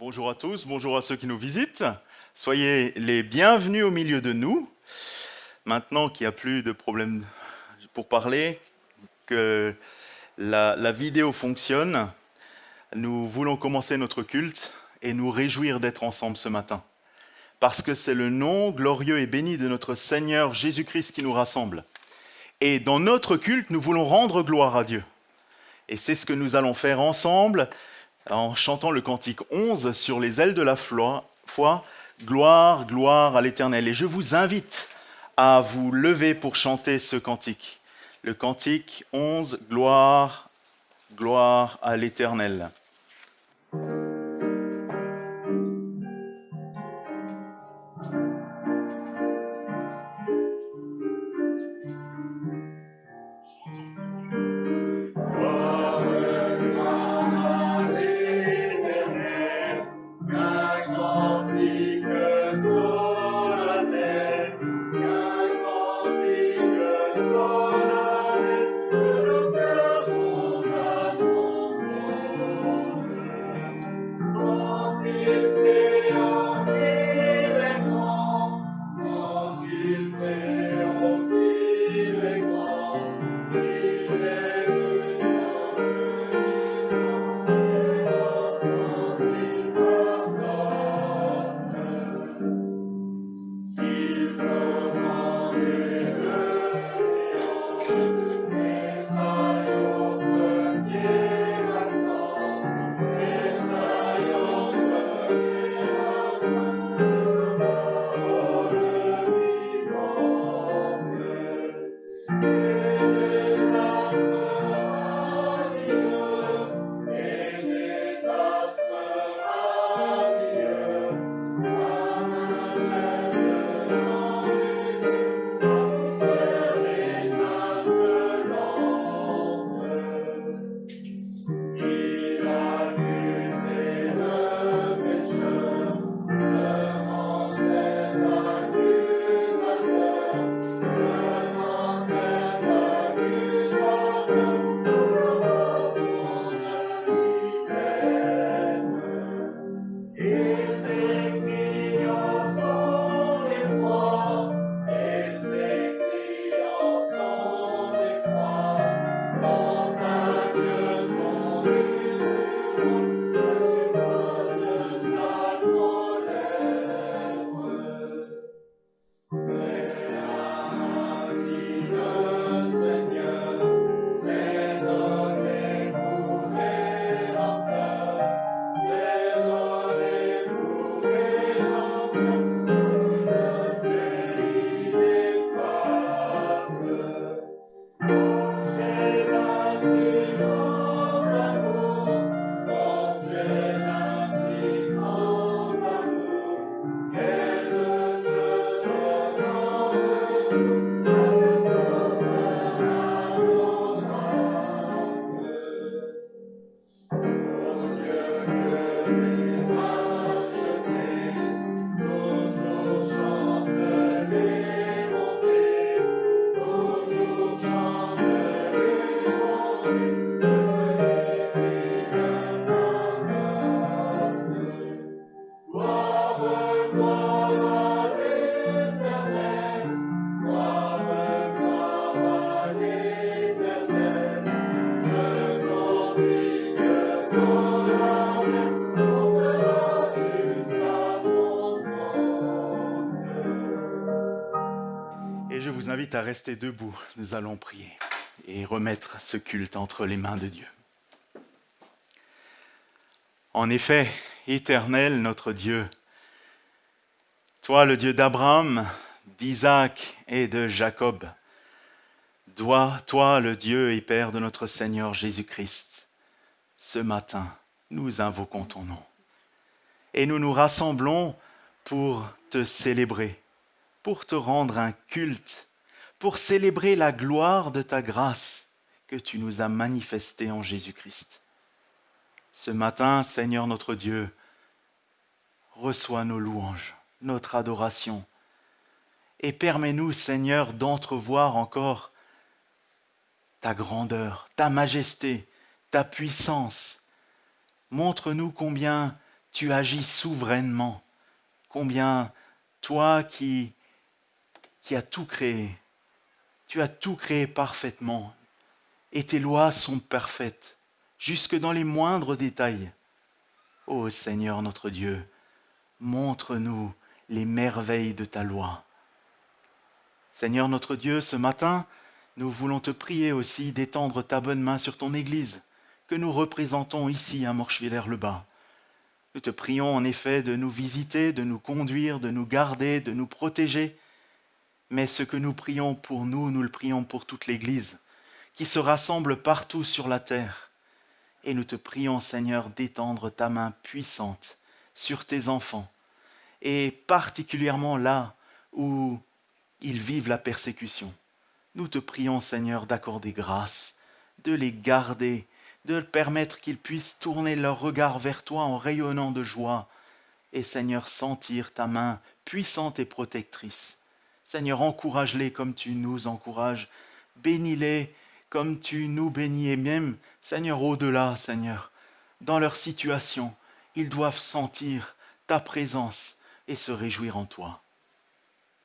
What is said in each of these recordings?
Bonjour à tous, bonjour à ceux qui nous visitent. Soyez les bienvenus au milieu de nous. Maintenant qu'il n'y a plus de problème pour parler, que la vidéo fonctionne, nous voulons commencer notre culte et nous réjouir d'être ensemble ce matin. Parce que c'est le nom glorieux et béni de notre Seigneur Jésus-Christ qui nous rassemble. Et dans notre culte, nous voulons rendre gloire à Dieu. Et c'est ce que nous allons faire ensemble en chantant le cantique 11 sur les ailes de la foi, gloire, gloire à l'Éternel. Et je vous invite à vous lever pour chanter ce cantique. Le cantique 11, gloire, gloire à l'Éternel. Et je vous invite à rester debout. Nous allons prier et remettre ce culte entre les mains de Dieu. En effet, Éternel, notre Dieu, toi le Dieu d'Abraham, d'Isaac et de Jacob, toi le Dieu et Père de notre Seigneur Jésus-Christ, ce matin, nous invoquons ton nom. Et nous nous rassemblons pour te célébrer, pour te rendre un culte, pour célébrer la gloire de ta grâce que tu nous as manifestée en Jésus-Christ. Ce matin, Seigneur notre Dieu, reçois nos louanges, notre adoration, et permets-nous, Seigneur, d'entrevoir encore ta grandeur, ta majesté, ta puissance. Montre-nous combien tu agis souverainement. Combien toi qui as tout créé, tu as tout créé parfaitement et tes lois sont parfaites, jusque dans les moindres détails. Ô Seigneur notre Dieu, montre-nous les merveilles de ta loi. Seigneur notre Dieu, ce matin, nous voulons te prier aussi d'étendre ta bonne main sur ton Église, que nous représentons ici à Morchevillers-le-Bas. Nous te prions en effet de nous visiter, de nous conduire, de nous garder, de nous protéger. Mais ce que nous prions pour nous, nous le prions pour toute l'Église, qui se rassemble partout sur la terre. Et nous te prions, Seigneur, d'étendre ta main puissante sur tes enfants, et particulièrement là où ils vivent la persécution. Nous te prions, Seigneur, d'accorder grâce, de les garder, de permettre qu'ils puissent tourner leur regard vers toi en rayonnant de joie, et Seigneur, sentir ta main puissante et protectrice. Seigneur, encourage-les comme tu nous encourages, bénis-les comme tu nous bénis, et même, Seigneur, au-delà, Seigneur, dans leur situation, ils doivent sentir ta présence et se réjouir en toi.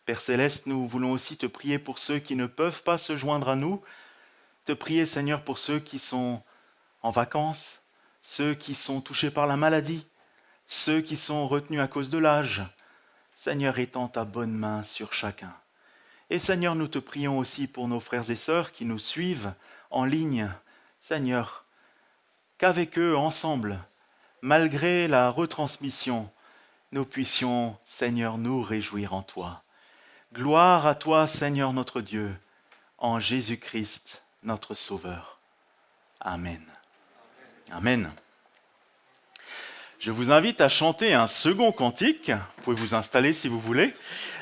Père Céleste, nous voulons aussi te prier pour ceux qui ne peuvent pas se joindre à nous, te prier, Seigneur, pour ceux qui sont en vacances, ceux qui sont touchés par la maladie, ceux qui sont retenus à cause de l'âge. Seigneur, étends ta bonne main sur chacun. Et Seigneur, nous te prions aussi pour nos frères et sœurs qui nous suivent en ligne. Seigneur, qu'avec eux, ensemble, malgré la retransmission, nous puissions, Seigneur, nous réjouir en toi. Gloire à toi, Seigneur notre Dieu, en Jésus-Christ, notre Sauveur. Amen. Amen. Je vous invite à chanter un second cantique. Vous pouvez vous installer si vous voulez.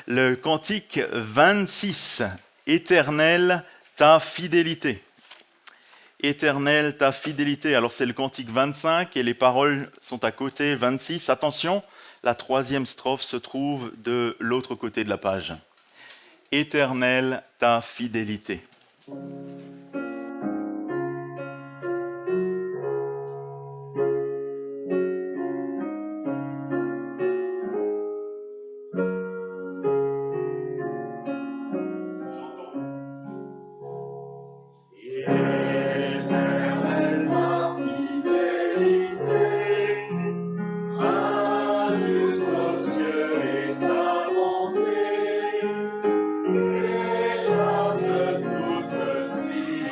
Le cantique 26, Éternel, ta fidélité. Éternel, ta fidélité. Alors c'est le cantique 25 et les paroles sont à côté. 26, attention, la troisième strophe se trouve de l'autre côté de la page. Éternel, ta fidélité. Éternel, ma fidélité, va jusqu'aux cieux et ta bonté, et grâce toute me suit.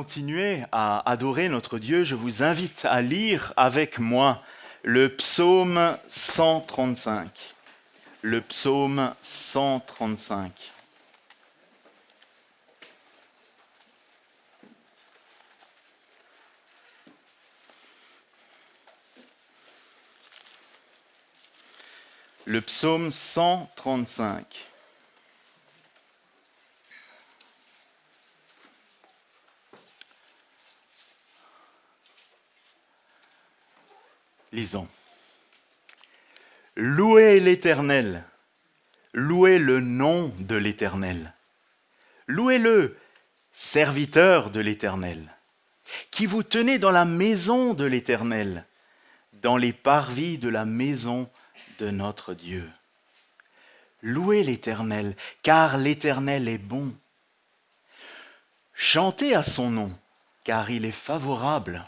continuer à adorer notre Dieu, je vous invite à lire avec moi le psaume 135. Le psaume 135. Le psaume 135. Lisons. Louez l'Éternel, louez le nom de l'Éternel. Louez-le, serviteur de l'Éternel, qui vous tenez dans la maison de l'Éternel, dans les parvis de la maison de notre Dieu. Louez l'Éternel, car l'Éternel est bon. Chantez à son nom, car il est favorable.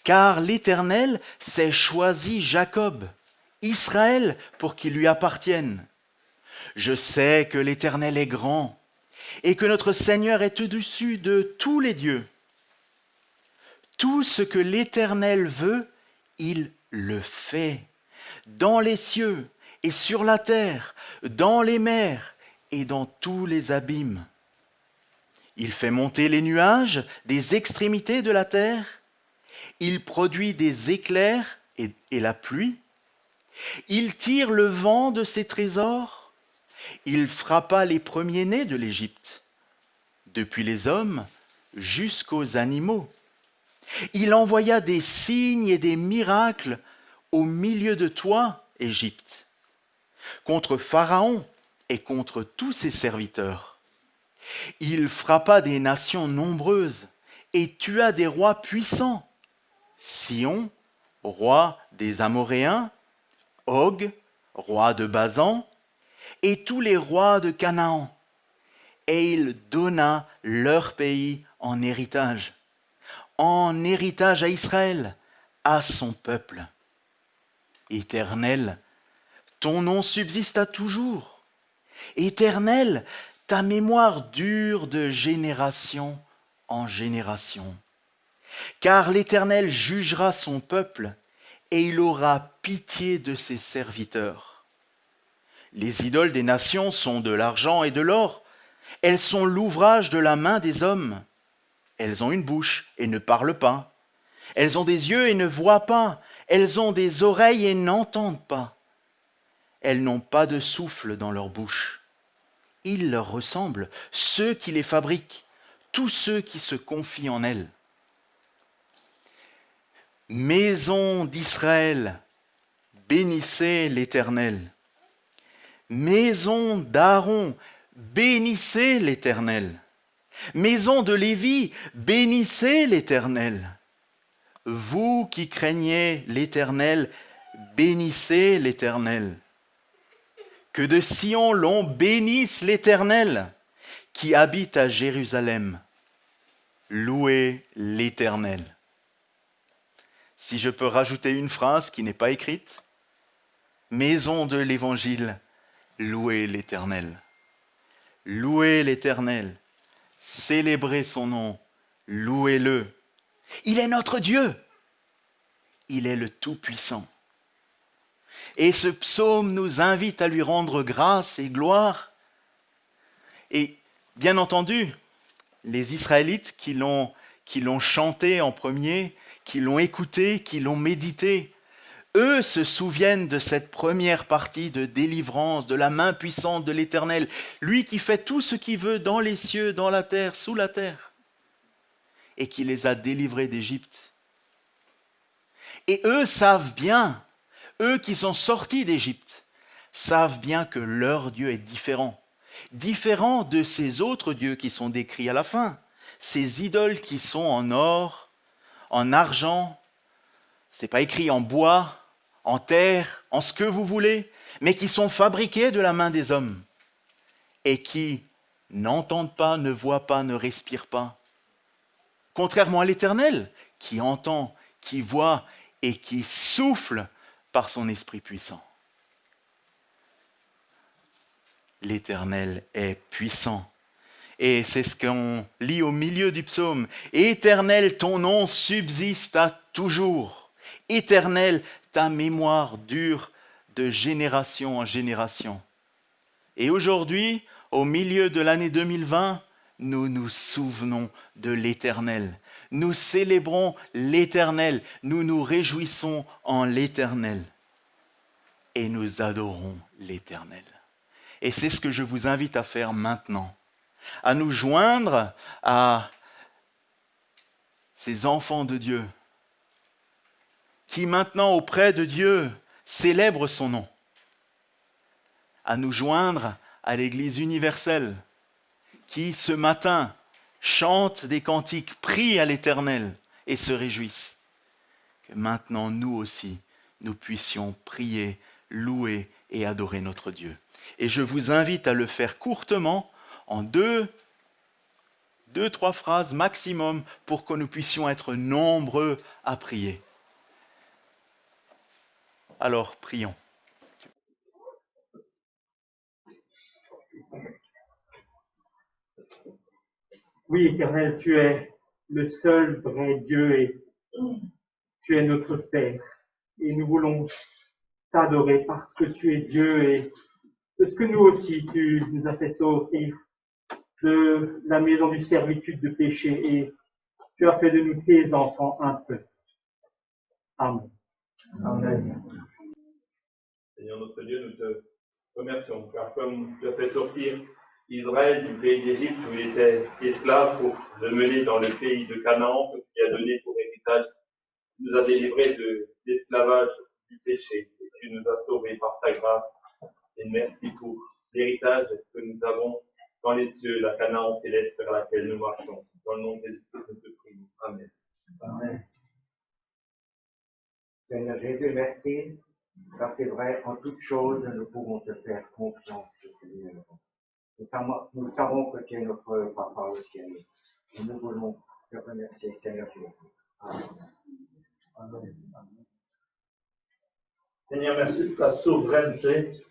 Car l'Éternel s'est choisi Jacob, Israël, pour qu'il lui appartienne. Je sais que l'Éternel est grand et que notre Seigneur est au-dessus de tous les dieux. Tout ce que l'Éternel veut, il le fait, dans les cieux et sur la terre, dans les mers et dans tous les abîmes. Il fait monter les nuages des extrémités de la terre. Il produit des éclairs et la pluie. Il tire le vent de ses trésors. Il frappa les premiers-nés de l'Égypte, depuis les hommes jusqu'aux animaux. Il envoya des signes et des miracles au milieu de toi, Égypte, contre Pharaon et contre tous ses serviteurs. Il frappa des nations nombreuses et tua des rois puissants. Sion, roi des Amoréens, Og, roi de Basan, et tous les rois de Canaan. Et il donna leur pays en héritage à Israël, à son peuple. Éternel, ton nom subsiste à toujours. Éternel, ta mémoire dure de génération en génération. Car l'Éternel jugera son peuple et il aura pitié de ses serviteurs. Les idoles des nations sont de l'argent et de l'or. Elles sont l'ouvrage de la main des hommes. Elles ont une bouche et ne parlent pas. Elles ont des yeux et ne voient pas. Elles ont des oreilles et n'entendent pas. Elles n'ont pas de souffle dans leur bouche. Ils leur ressemblent, ceux qui les fabriquent, tous ceux qui se confient en elles. Maison d'Israël, bénissez l'Éternel. Maison d'Aaron, bénissez l'Éternel. Maison de Lévi, bénissez l'Éternel. Vous qui craignez l'Éternel, bénissez l'Éternel. Que de Sion l'on bénisse l'Éternel, qui habite à Jérusalem. Louez l'Éternel. Si je peux rajouter une phrase qui n'est pas écrite, maison de l'Évangile, louez l'Éternel. Louez l'Éternel, célébrez son nom, louez-le. Il est notre Dieu, il est le Tout-Puissant. Et ce psaume nous invite à lui rendre grâce et gloire. Et bien entendu, les Israélites qui l'ont chanté en premier, qui l'ont écouté, qui l'ont médité, eux se souviennent de cette première partie de délivrance, de la main puissante de l'Éternel, lui qui fait tout ce qu'il veut dans les cieux, dans la terre, sous la terre, et qui les a délivrés d'Égypte. Et eux savent bien, eux qui sont sortis d'Égypte, savent bien que leur Dieu est différent de ces autres dieux qui sont décrits à la fin, ces idoles qui sont en or, en argent, c'est pas écrit en bois, en terre, en ce que vous voulez, mais qui sont fabriqués de la main des hommes et qui n'entendent pas, ne voient pas, ne respirent pas. Contrairement à l'Éternel, qui entend, qui voit et qui souffle par son esprit puissant. L'Éternel est puissant Et c'est ce qu'on lit au milieu du psaume. Éternel, ton nom subsiste à toujours. Éternel, ta mémoire dure de génération en génération. Et aujourd'hui, au milieu de l'année 2020, nous nous souvenons de l'Éternel. Nous célébrons l'Éternel. Nous nous réjouissons en l'Éternel. Et nous adorons l'Éternel. Et c'est ce que je vous invite à faire maintenant. À nous joindre à ces enfants de Dieu qui maintenant auprès de Dieu célèbrent son nom. À nous joindre à l'Église universelle qui ce matin chante des cantiques, prie à l'Éternel et se réjouissent. Que maintenant nous aussi, nous puissions prier, louer et adorer notre Dieu. Et je vous invite à le faire courtement en deux, trois phrases maximum pour que nous puissions être nombreux à prier. Alors, prions. Oui, Éternel, tu es le seul vrai Dieu et tu es notre Père. Et nous voulons t'adorer parce que tu es Dieu et parce que nous aussi, tu nous as fait sortir de la maison du servitude de péché et tu as fait de nous tes enfants un peu. Amen. Amen. Seigneur notre Dieu, nous te remercions, car comme tu as fait sortir Israël du pays d'Égypte où il était esclave pour le mener dans le pays de Canaan, que tu as donné pour héritage, tu nous as délivrés de l'esclavage du péché et tu nous as sauvés par ta grâce. Et merci pour l'héritage que nous avons dans les cieux, la Canaan céleste vers laquelle nous marchons. Dans le nom de Jésus, nous te prions. Amen. Amen. Seigneur Jésus, merci, car c'est vrai, en toutes choses, nous pouvons te faire confiance, Seigneur. Nous savons que tu es notre Papa au ciel. Et nous voulons te remercier, Seigneur Jésus. Amen. Amen. Seigneur, merci de ta souveraineté,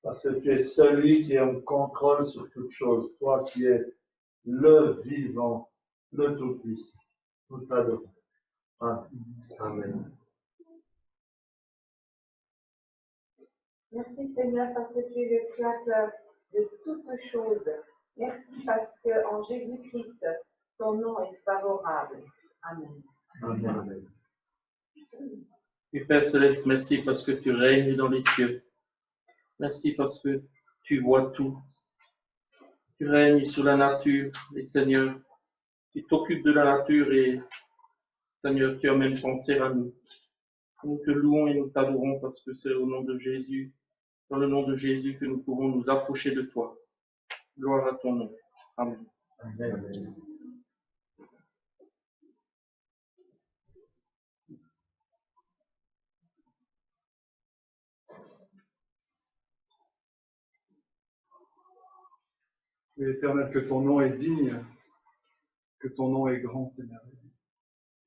parce que tu es celui qui est en contrôle sur toutes choses. Toi qui es le vivant, le tout-puissant. Nous t'adorons. Amen. Amen. Merci Seigneur parce que tu es le créateur de toutes choses. Merci parce que en Jésus-Christ, ton nom est favorable. Amen. Amen. Et Père Céleste, merci parce que tu règnes dans les cieux. Merci parce que tu vois tout. Tu règnes sur la nature, et Seigneur, tu t'occupes de la nature et Seigneur, tu as même pensé à nous. Nous te louons et nous t'adorons parce que c'est au nom de Jésus, dans le nom de Jésus que nous pouvons nous approcher de toi. Gloire à ton nom. Amen. Amen. Oui, Éternel, que ton nom est digne, que ton nom est grand, Seigneur.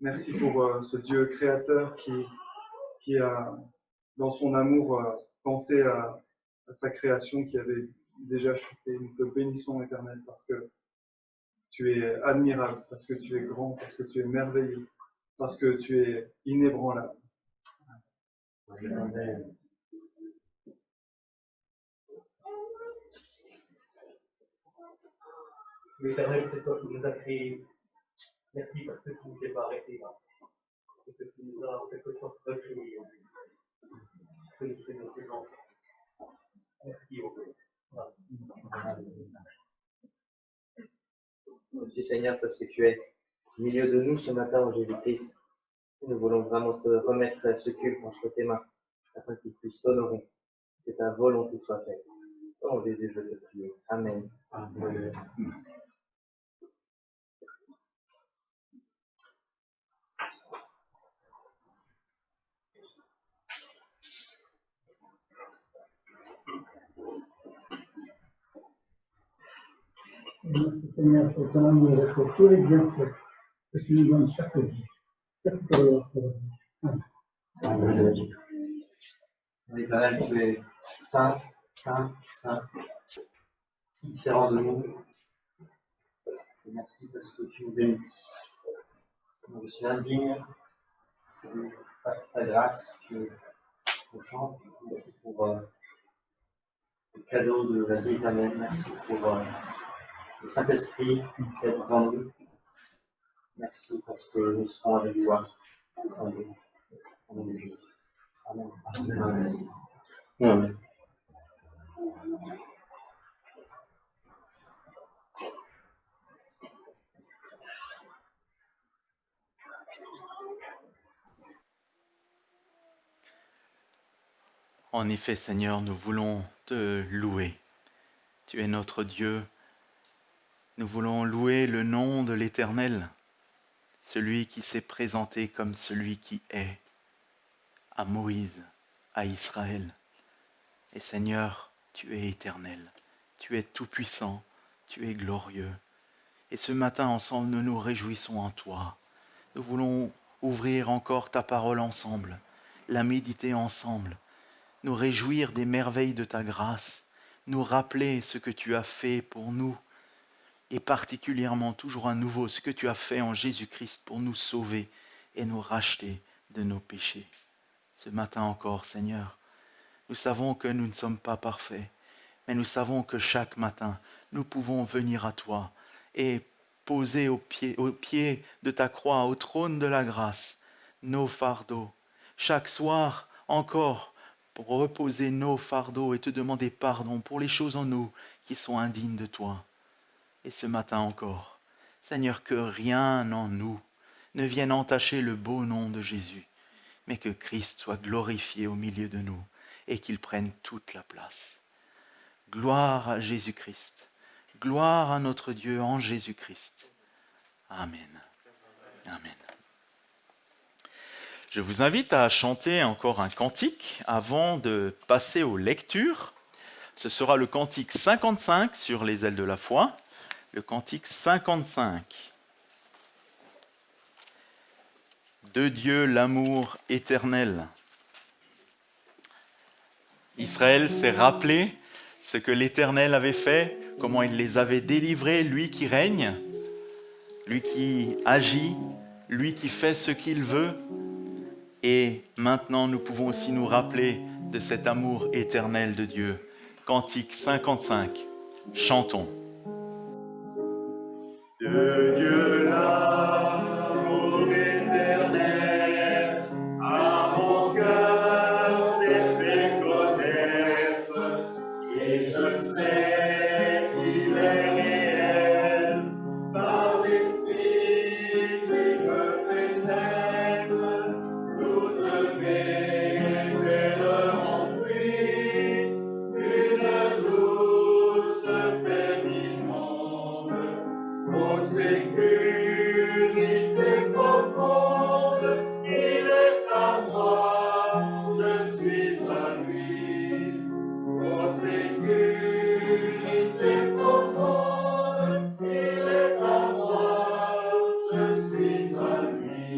Merci pour ce Dieu créateur qui a, dans son amour, pensé à sa création qui avait déjà chuté. Nous te bénissons, Éternel, parce que tu es admirable, parce que tu es grand, parce que tu es merveilleux, parce que tu es inébranlable. Amen. L'Éternel, c'est toi qui nous as créés. Merci parce que tu ne t'es pas arrêté. Et que tu nous as en quelque sorte recréés. Que nous sommes tes enfants. Merci au Père. Merci Seigneur parce que tu es au milieu de nous ce matin en Jésus-Christ. Nous voulons vraiment te remettre ce culte entre tes mains afin qu'il puisse t'honorer, que ta volonté soit faite. Oh Jésus, je te prie. Amen. Amen. Merci Seigneur pour ton amour et pour tous les bienfaits que tu nous donnes chaque jour. Amen. Éternel, tu es saint, saint, saint, différent de nous. Et merci parce que tu nous bénis. Je suis indigne de ta grâce que je chante. Merci pour le cadeau de la vie éternelle. Merci pour le Saint-Esprit qui habite en nous. Merci parce que nous serons avec toi. Amen. Amen. Amen. Amen. En effet, Seigneur, nous voulons te louer. Tu es notre Dieu. Nous voulons louer le nom de l'Éternel, celui qui s'est présenté comme celui qui est à Moïse, à Israël. Et Seigneur, tu es éternel, tu es tout-puissant, tu es glorieux. Et ce matin, ensemble, nous nous réjouissons en toi. Nous voulons ouvrir encore ta parole ensemble, la méditer ensemble, nous réjouir des merveilles de ta grâce, nous rappeler ce que tu as fait pour nous, et particulièrement toujours à nouveau ce que tu as fait en Jésus-Christ pour nous sauver et nous racheter de nos péchés. Ce matin encore, Seigneur, nous savons que nous ne sommes pas parfaits, mais nous savons que chaque matin, nous pouvons venir à toi et poser au pied de ta croix, au trône de la grâce, nos fardeaux. Chaque soir encore, pour reposer nos fardeaux et te demander pardon pour les choses en nous qui sont indignes de toi. Et ce matin encore, Seigneur, que rien en nous ne vienne entacher le beau nom de Jésus, mais que Christ soit glorifié au milieu de nous et qu'il prenne toute la place. Gloire à Jésus-Christ. Gloire à notre Dieu en Jésus-Christ. Amen. Amen. Je vous invite à chanter encore un cantique avant de passer aux lectures. Ce sera le cantique 55 sur les ailes de la foi. Le cantique 55. De Dieu l'amour éternel. Israël s'est rappelé ce que l'Éternel avait fait, comment il les avait délivrés, lui qui règne, lui qui agit, lui qui fait ce qu'il veut. Et maintenant, nous pouvons aussi nous rappeler de cet amour éternel de Dieu. Cantique 55. Chantons. De Dieu l'amour éternel, à mon cœur s'est fait connaître, et je sais qu'il est réel, par l'Esprit qui me pénètre, toute mes terreurs enfouies, une douce paix m'inonde. Ô sécurité profonde, il est à moi, je suis à lui. Ô sécurité profonde, il est à moi, je suis à lui.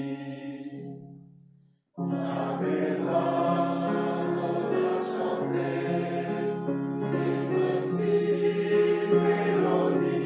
Avec l'âme, on a chanté, une si mélodieuse.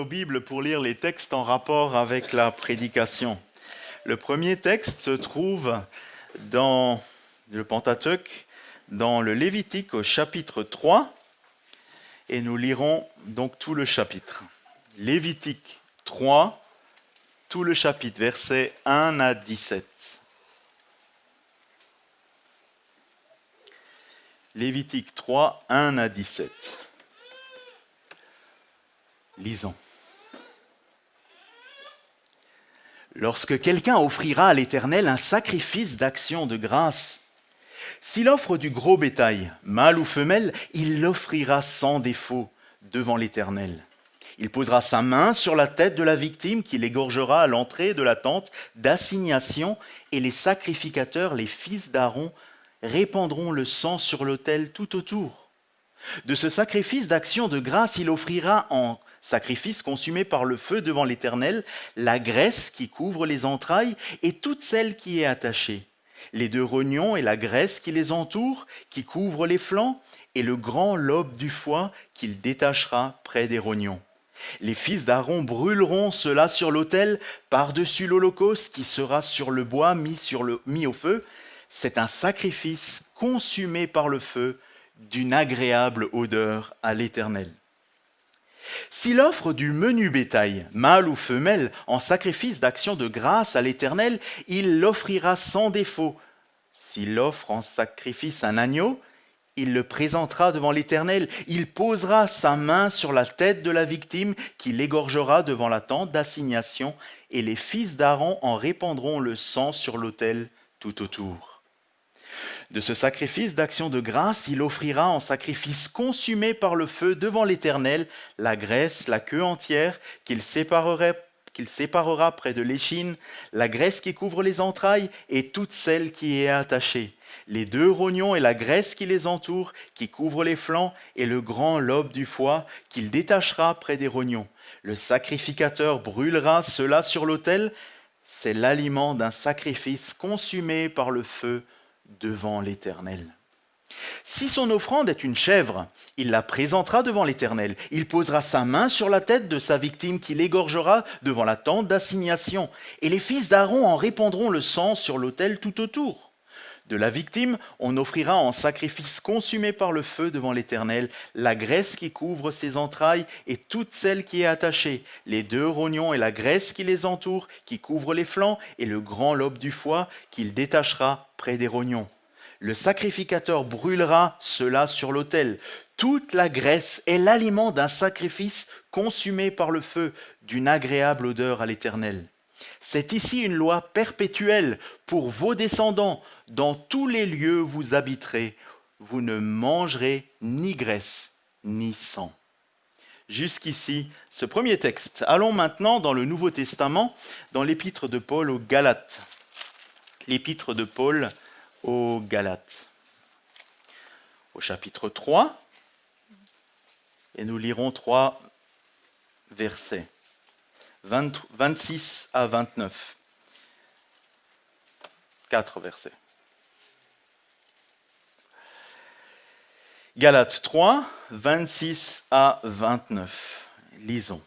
Bibles pour lire les textes en rapport avec la prédication. Le premier texte se trouve dans le Pentateuque, dans le Lévitique au chapitre 3, et nous lirons donc tout le chapitre. Lévitique 3, tout le chapitre, versets 1 à 17. Lévitique 3, 1 à 17. Lisons. Lorsque quelqu'un offrira à l'Éternel un sacrifice d'action de grâce, s'il offre du gros bétail, mâle ou femelle, il l'offrira sans défaut devant l'Éternel. Il posera sa main sur la tête de la victime qu'il égorgera à l'entrée de la tente d'assignation, et les sacrificateurs, les fils d'Aaron, répandront le sang sur l'autel tout autour. De ce sacrifice d'action de grâce, il offrira en sacrifice consumé par le feu devant l'Éternel la graisse qui couvre les entrailles et toute celle qui est attachée, les 2 rognons et la graisse qui les entoure, qui couvre les flancs, et le grand lobe du foie qu'il détachera près des rognons. Les fils d'Aaron brûleront cela sur l'autel par-dessus l'holocauste qui sera sur le bois mis au feu. C'est un sacrifice consumé par le feu d'une agréable odeur à l'Éternel. S'il offre du menu bétail, mâle ou femelle, en sacrifice d'action de grâce à l'Éternel, il l'offrira sans défaut. S'il offre en sacrifice un agneau, il le présentera devant l'Éternel. Il posera sa main sur la tête de la victime qu'il égorgera devant la tente d'assignation, et les fils d'Aaron en répandront le sang sur l'autel tout autour. De ce sacrifice d'action de grâce, il offrira en sacrifice consumé par le feu devant l'Éternel la graisse, la queue entière, qu'il séparera près de l'échine, la graisse qui couvre les entrailles et toute celle qui est attachée, les 2 rognons et la graisse qui les entoure, qui couvre les flancs, et le grand lobe du foie qu'il détachera près des rognons. Le sacrificateur brûlera cela sur l'autel. C'est l'aliment d'un sacrifice consumé par le feu devant l'Éternel. Si son offrande est une chèvre, il la présentera devant l'Éternel. Il posera sa main sur la tête de sa victime qu'il égorgera devant la tente d'assignation, et les fils d'Aaron en répandront le sang sur l'autel tout autour. De la victime, on offrira en sacrifice consumé par le feu devant l'Éternel la graisse qui couvre ses entrailles et toute celle qui est attachée, les 2 rognons et la graisse qui les entoure, qui couvre les flancs, et le grand lobe du foie qu'il détachera près des rognons. Le sacrificateur brûlera cela sur l'autel. Toute la graisse est l'aliment d'un sacrifice consumé par le feu, d'une agréable odeur à l'Éternel. C'est ici une loi perpétuelle pour vos descendants. Dans tous les lieux où vous habiterez, vous ne mangerez ni graisse ni sang. Jusqu'ici, ce premier texte. Allons maintenant dans le Nouveau Testament, dans l'épître de Paul aux Galates. L'épître de Paul aux Galates. Au chapitre 3, et nous lirons 3 versets. 26 à 29. 4 versets. Galates 3, 26 à 29. Lisons.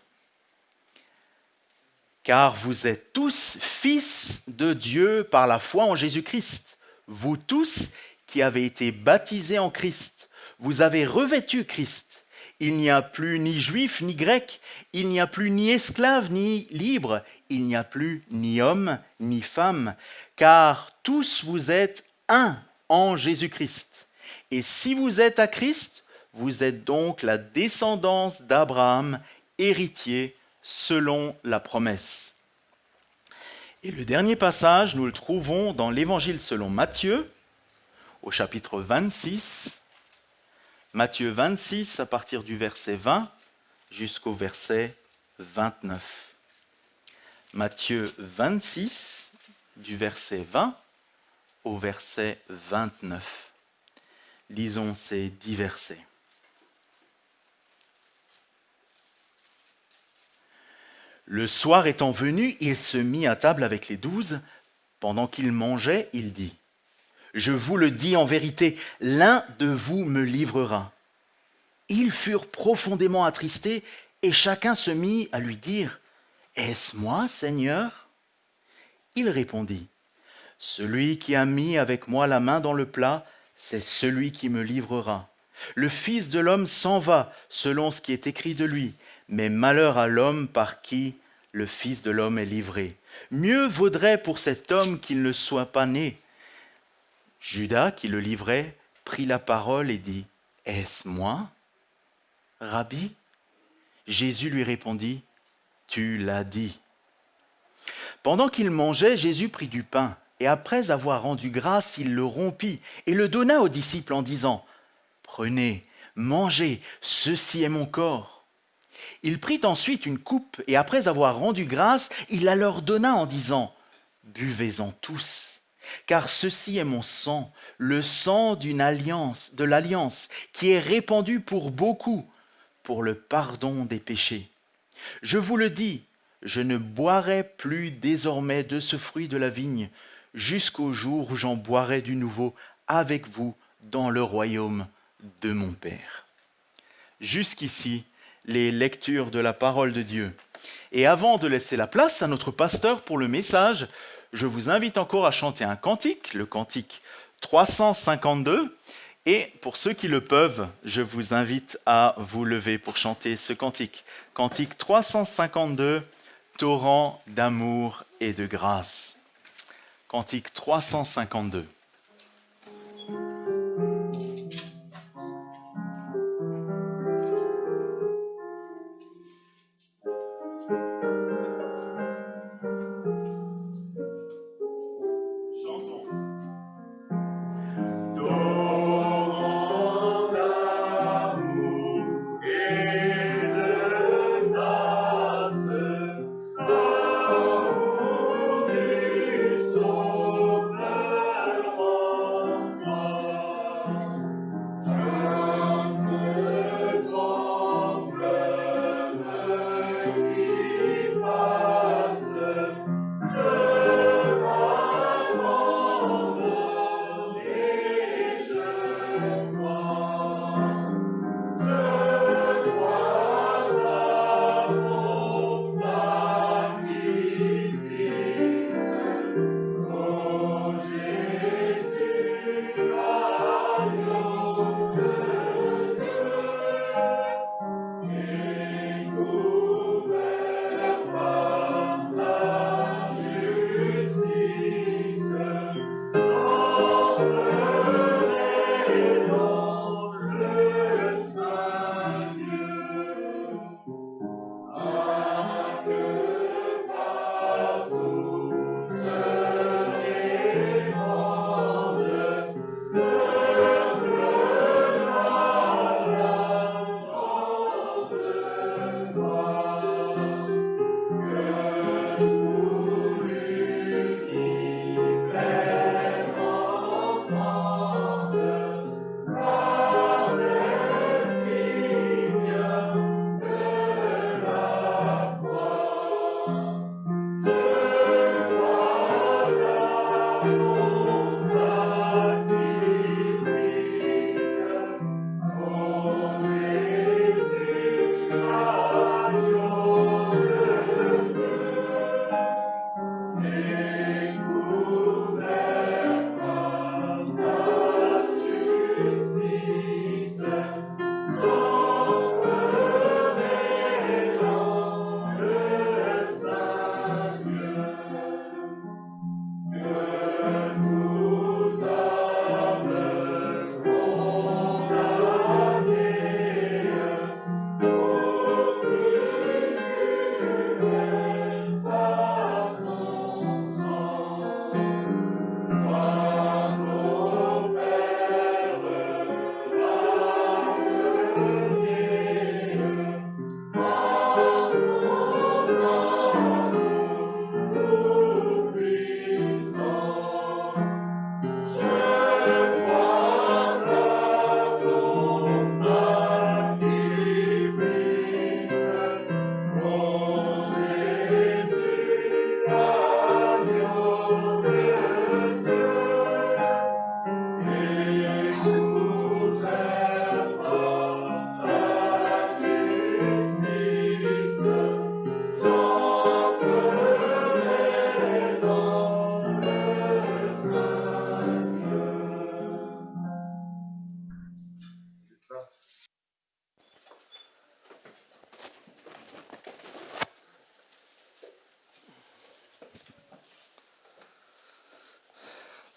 Car vous êtes tous fils de Dieu par la foi en Jésus-Christ. Vous tous qui avez été baptisés en Christ, vous avez revêtu Christ. Il n'y a plus ni juif ni grec, il n'y a plus ni esclave ni libre, il n'y a plus ni homme ni femme, car tous vous êtes un en Jésus-Christ. Et si vous êtes à Christ, vous êtes donc la descendance d'Abraham, héritier selon la promesse. Et le dernier passage, nous le trouvons dans l'Évangile selon Matthieu, au chapitre 26, Matthieu 26, à partir du verset 20 jusqu'au verset 29. Matthieu 26, du verset 20 au verset 29. Lisons ces 10 versets. Le soir étant venu, il se mit à table avec les 12. Pendant qu'il mangeait, il dit : Je vous le dis en vérité, l'un de vous me livrera. Ils furent profondément attristés Et chacun se mit à lui dire, « Est-ce moi, Seigneur ?» Il répondit, « Celui qui a mis avec moi la main dans le plat, c'est celui qui me livrera. Le Fils de l'homme s'en va selon ce qui est écrit de lui, mais malheur à l'homme par qui le Fils de l'homme est livré. Mieux vaudrait pour cet homme qu'il ne soit pas né. » Judas, qui le livrait, prit la parole et dit, « Est-ce moi, Rabbi ?» Jésus lui répondit, « Tu l'as dit. » Pendant qu'il mangeait, Jésus prit du pain, et après avoir rendu grâce, il le rompit et le donna aux disciples en disant, « Prenez, mangez, ceci est mon corps. » Il prit ensuite une coupe, et après avoir rendu grâce, il la leur donna en disant, « Buvez-en tous, car ceci est mon sang, le sang de l'alliance, qui est répandu pour beaucoup, pour le pardon des péchés. Je vous le dis, je ne boirai plus désormais de ce fruit de la vigne, jusqu'au jour où j'en boirai du nouveau avec vous dans le royaume de mon Père. » Jusqu'ici, les lectures de la parole de Dieu. Et avant de laisser la place à notre pasteur pour le message, je vous invite encore à chanter un cantique, le cantique 352. Et pour ceux qui le peuvent, je vous invite à vous lever pour chanter ce cantique. Cantique 352, Torrent d'amour et de grâce. Cantique 352.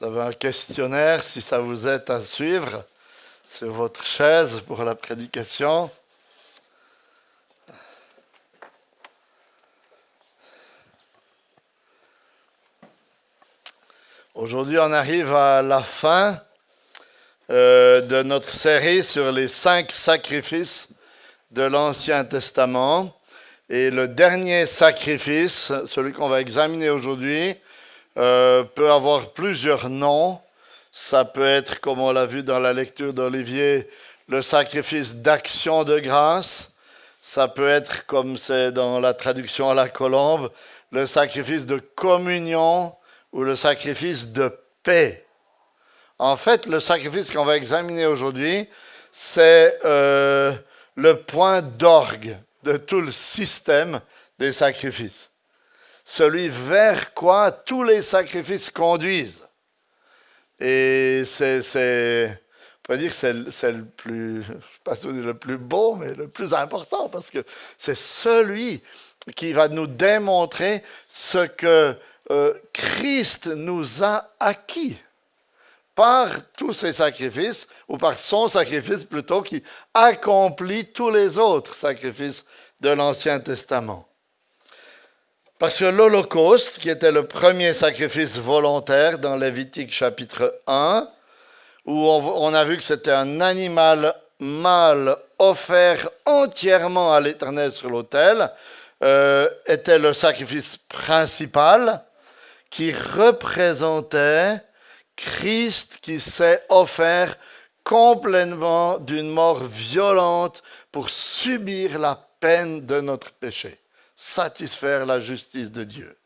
Vous avez un questionnaire si ça vous aide à suivre sur votre chaise pour la prédication. Aujourd'hui, on arrive à la fin de notre série sur les 5 sacrifices de l'Ancien Testament. Et le dernier sacrifice, celui qu'on va examiner aujourd'hui, peut avoir plusieurs noms. Ça peut être, comme on l'a vu dans la lecture d'Olivier, le sacrifice d'action de grâce. Ça peut être, comme c'est dans la traduction à la Colombe, le sacrifice de communion ou le sacrifice de paix. En fait, le sacrifice qu'on va examiner aujourd'hui, c'est le point d'orgue de tout le système des sacrifices. Celui vers quoi tous les sacrifices conduisent. Et on peut dire que c'est le plus, je ne sais pas si c'est le plus beau, mais le plus important, parce que c'est celui qui va nous démontrer ce que Christ nous a acquis par tous ses sacrifices, ou par son sacrifice plutôt, qui accomplit tous les autres sacrifices de l'Ancien Testament. Parce que l'Holocauste, qui était le premier sacrifice volontaire dans Lévitique chapitre 1, où on a vu que c'était un animal mâle offert entièrement à l'Éternel sur l'autel, était le sacrifice principal qui représentait Christ qui s'est offert complètement d'une mort violente pour subir la peine de notre péché, satisfaire la justice de Dieu.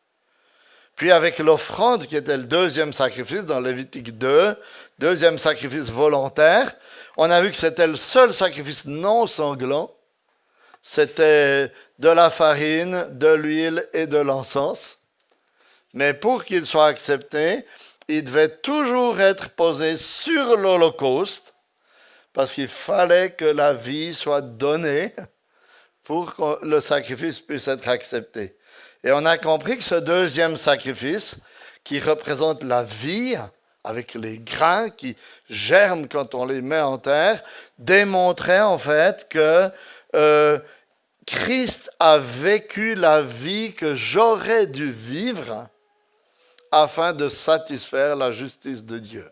Puis avec l'offrande, qui était le deuxième sacrifice dans Lévitique 2, deuxième sacrifice volontaire, on a vu que c'était le seul sacrifice non sanglant. C'était de la farine, de l'huile et de l'encens. Mais pour qu'il soit accepté, il devait toujours être posé sur l'Holocauste, parce qu'il fallait que la vie soit donnée pour que le sacrifice puisse être accepté. Et on a compris que ce deuxième sacrifice, qui représente la vie, avec les grains qui germent quand on les met en terre, démontrait en fait que Christ a vécu la vie que j'aurais dû vivre afin de satisfaire la justice de Dieu.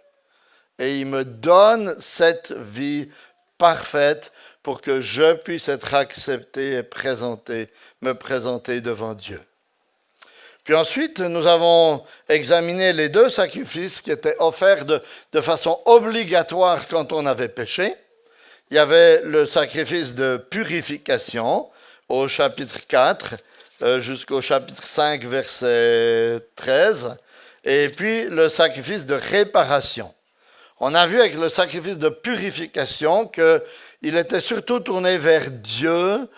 Et il me donne cette vie parfaite pour que je puisse être accepté et me présenter devant Dieu. Puis ensuite, nous avons examiné les 2 sacrifices qui étaient offerts de façon obligatoire quand on avait péché. Il y avait le sacrifice de purification au chapitre 4 jusqu'au chapitre 5, verset 13. Et puis le sacrifice de réparation. On a vu avec le sacrifice de purification qu'il était surtout tourné vers Dieu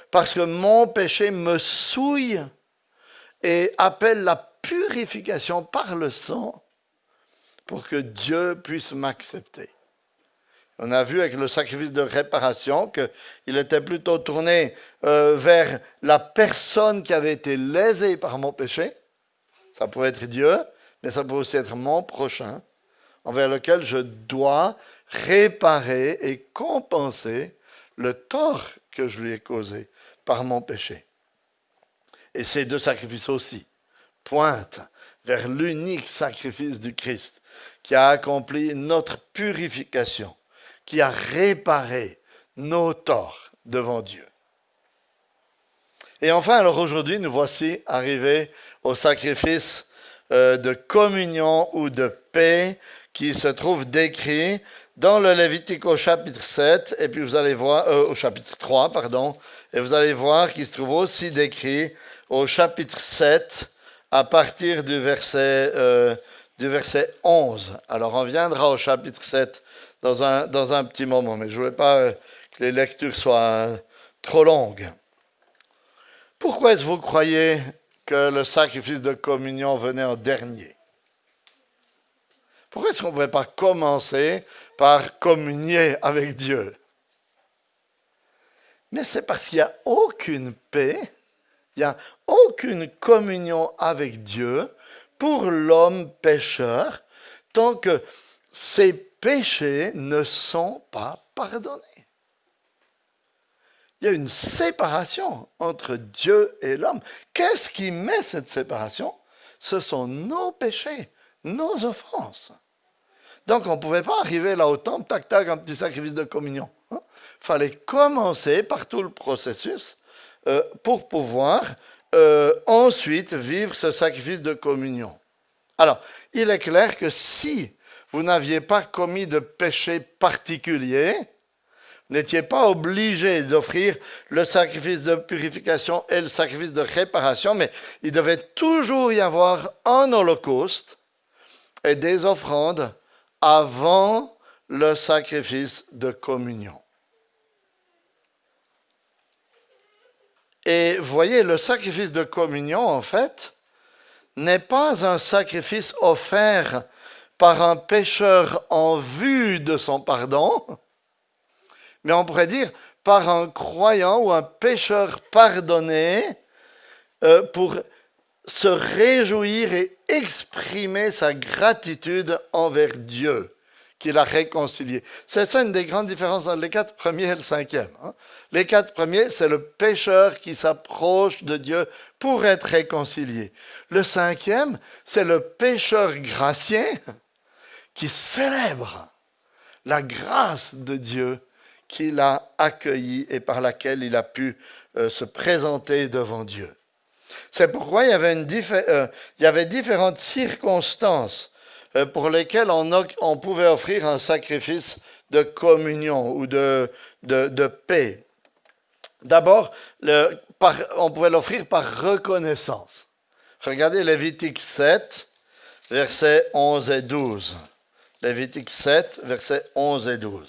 parce que mon péché me souille et appelle la purification par le sang pour que Dieu puisse m'accepter. On a vu avec le sacrifice de réparation qu'il était plutôt tourné vers la personne qui avait été lésée par mon péché. Ça peut être Dieu, mais ça peut aussi être mon prochain, envers lequel je dois réparer et compenser le tort que je lui ai causé par mon péché. Et ces 2 sacrifices aussi pointent vers l'unique sacrifice du Christ qui a accompli notre purification, qui a réparé nos torts devant Dieu. Et enfin, alors aujourd'hui, nous voici arrivés au sacrifice de communion ou de paix qui se trouve décrit dans le Lévitique au chapitre 7, et puis vous allez voir, au chapitre 3, pardon, et vous allez voir qu'il se trouve aussi décrit au chapitre 7 à partir du verset 11. Alors on viendra au chapitre 7 dans un petit moment, mais je ne voulais pas que les lectures soient trop longues. Pourquoi est-ce que vous croyez que le sacrifice de communion venait en dernier? Pourquoi est-ce qu'on ne pourrait pas commencer par communier avec Dieu? Mais c'est parce qu'il n'y a aucune paix, il n'y a aucune communion avec Dieu pour l'homme pécheur tant que ses péchés ne sont pas pardonnés. Il y a une séparation entre Dieu et l'homme. Qu'est-ce qui met cette séparation? Ce sont nos péchés, nos offenses. Donc on ne pouvait pas arriver là au temple, tac, tac, un petit sacrifice de communion. Il fallait commencer par tout le processus pour pouvoir ensuite vivre ce sacrifice de communion. Alors, il est clair que si vous n'aviez pas commis de péché particulier, vous n'étiez pas obligé d'offrir le sacrifice de purification et le sacrifice de réparation, mais il devait toujours y avoir un holocauste et des offrandes avant le sacrifice de communion. Et voyez, le sacrifice de communion, en fait, n'est pas un sacrifice offert par un pécheur en vue de son pardon, mais on pourrait dire par un croyant ou un pécheur pardonné pour se réjouir et exprimer sa gratitude envers Dieu qui l'a réconcilié. C'est ça une des grandes différences entre les 4 premiers et le 5e. Les 4 premiers, c'est le pécheur qui s'approche de Dieu pour être réconcilié. Le 5e, c'est le pécheur gracié qui célèbre la grâce de Dieu qu'il a accueillie et par laquelle il a pu se présenter devant Dieu. C'est pourquoi il y avait différentes circonstances pour lesquelles on pouvait offrir un sacrifice de communion ou de paix. D'abord, on pouvait l'offrir par reconnaissance. Regardez Lévitique 7, versets 11 et 12. Lévitique 7, versets 11 et 12.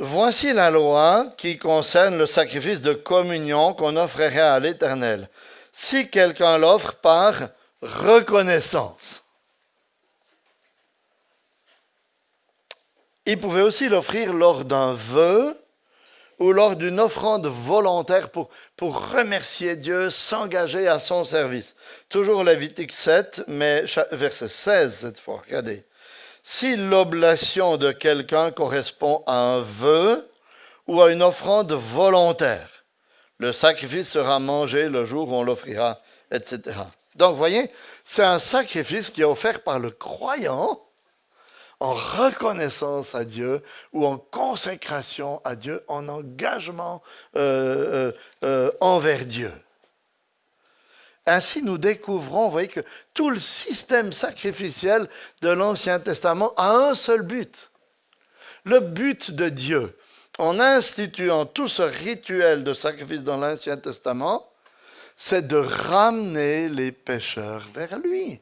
Voici la loi qui concerne le sacrifice de communion qu'on offrirait à l'Éternel. Si quelqu'un l'offre par reconnaissance. Il pouvait aussi l'offrir lors d'un vœu ou lors d'une offrande volontaire pour remercier Dieu, s'engager à son service. Toujours Lévitique 7, mais verset 16 cette fois, regardez. Si l'oblation de quelqu'un correspond à un vœu ou à une offrande volontaire, le sacrifice sera mangé le jour où on l'offrira, etc. Donc, vous voyez, c'est un sacrifice qui est offert par le croyant en reconnaissance à Dieu ou en consécration à Dieu, en engagement envers Dieu. Ainsi, nous découvrons, vous voyez, que tout le système sacrificiel de l'Ancien Testament a un seul but. Le but de Dieu, en instituant tout ce rituel de sacrifice dans l'Ancien Testament, c'est de ramener les pécheurs vers lui.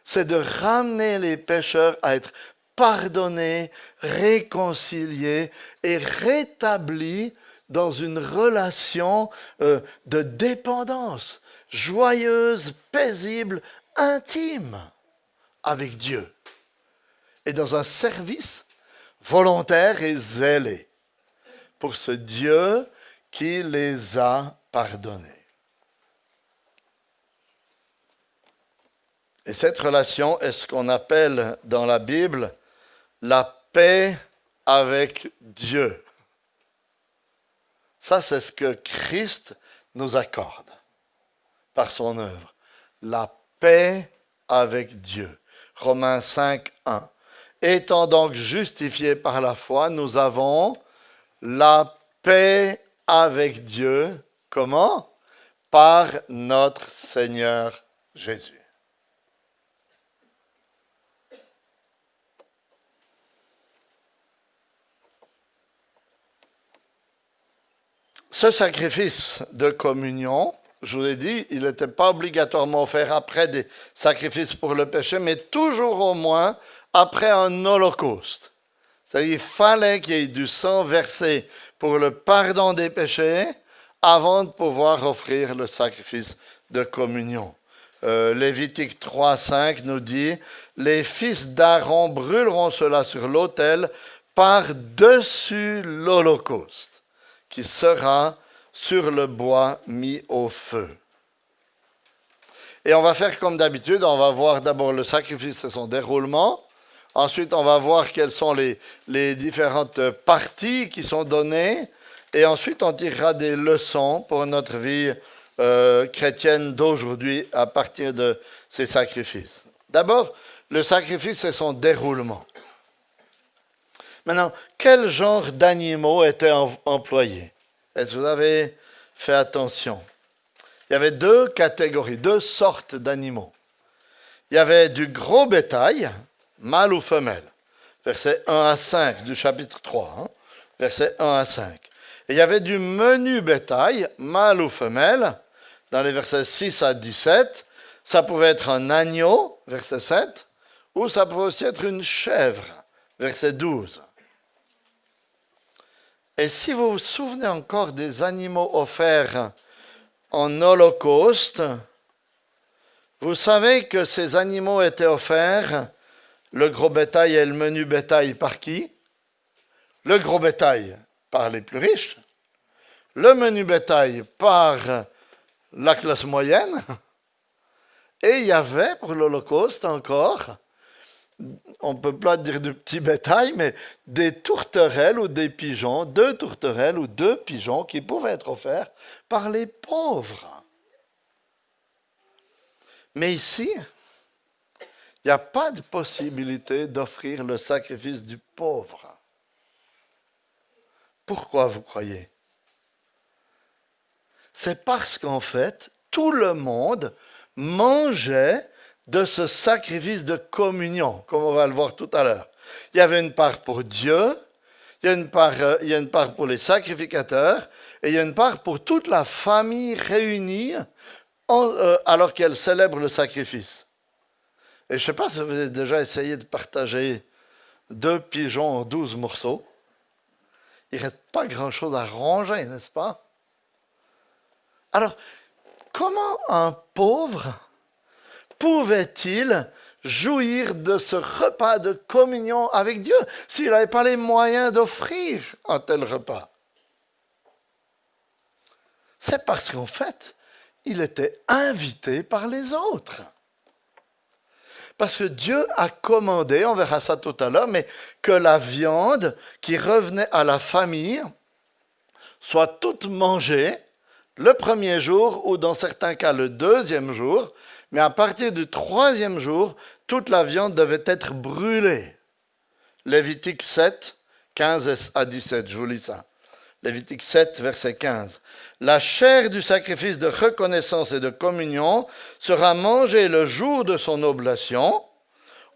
C'est de ramener les pécheurs à être pardonnés, réconciliés et rétablis dans une relation de dépendance, joyeuse, paisible, intime avec Dieu. Et dans un service volontaire et zélé pour ce Dieu qui les a pardonnés. Et cette relation est ce qu'on appelle dans la Bible la paix avec Dieu. Ça, c'est ce que Christ nous accorde par son œuvre. La paix avec Dieu. Romains 5, 1. Étant donc justifiés par la foi, nous avons la paix avec Dieu. Comment? Par notre Seigneur Jésus. Ce sacrifice de communion, je vous l'ai dit, il n'était pas obligatoirement offert après des sacrifices pour le péché, mais toujours au moins après un holocauste. C'est-à-dire qu'il fallait qu'il y ait du sang versé pour le pardon des péchés avant de pouvoir offrir le sacrifice de communion. Lévitique 3.5 nous dit « Les fils d'Aaron brûleront cela sur l'autel par-dessus l'holocauste qui sera sur le bois mis au feu. » Et on va faire comme d'habitude, on va voir d'abord le sacrifice et son déroulement. Ensuite, on va voir quelles sont les différentes parties qui sont données. Et ensuite, on tirera des leçons pour notre vie chrétienne d'aujourd'hui à partir de ces sacrifices. D'abord, le sacrifice et son déroulement. Maintenant, quel genre d'animaux étaient employés? Est-ce que vous avez fait attention? Il y avait deux catégories, deux sortes d'animaux. Il y avait du gros bétail, mâle ou femelle, versets 1 à 5 du chapitre 3, versets 1 à 5. Et il y avait du menu bétail, mâle ou femelle, dans les versets 6 à 17. Ça pouvait être un agneau, verset 7, ou ça pouvait aussi être une chèvre, verset 12. Et si vous vous souvenez encore des animaux offerts en holocauste, vous savez que ces animaux étaient offerts, le gros bétail et le menu bétail, par qui? Le gros bétail par les plus riches, le menu bétail par la classe moyenne, et il y avait pour l'Holocauste encore, on ne peut pas dire du petit bétail, mais des tourterelles ou des pigeons, 2 tourterelles ou 2 pigeons qui pouvaient être offerts par les pauvres. Mais ici, il n'y a pas de possibilité d'offrir le sacrifice du pauvre. Pourquoi vous croyez? C'est parce qu'en fait, tout le monde mangeait de ce sacrifice de communion, comme on va le voir tout à l'heure. Il y avait une part pour Dieu, il y a une part pour les sacrificateurs, et il y a une part pour toute la famille réunie alors qu'elle célèbre le sacrifice. Et je ne sais pas si vous avez déjà essayé de partager 2 pigeons en 12 morceaux. Il ne reste pas grand-chose à ranger, n'est-ce pas? Alors, comment un pauvre pouvait-il jouir de ce repas de communion avec Dieu s'il n'avait pas les moyens d'offrir un tel repas? C'est parce qu'en fait, il était invité par les autres. Parce que Dieu a commandé, on verra ça tout à l'heure, mais que la viande qui revenait à la famille soit toute mangée le premier jour ou dans certains cas le 2e jour, mais à partir du 3e jour, toute la viande devait être brûlée. Lévitique 7, 15 à 17, je vous lis ça. Lévitique 7, verset 15. La chair du sacrifice de reconnaissance et de communion sera mangée le jour de son oblation.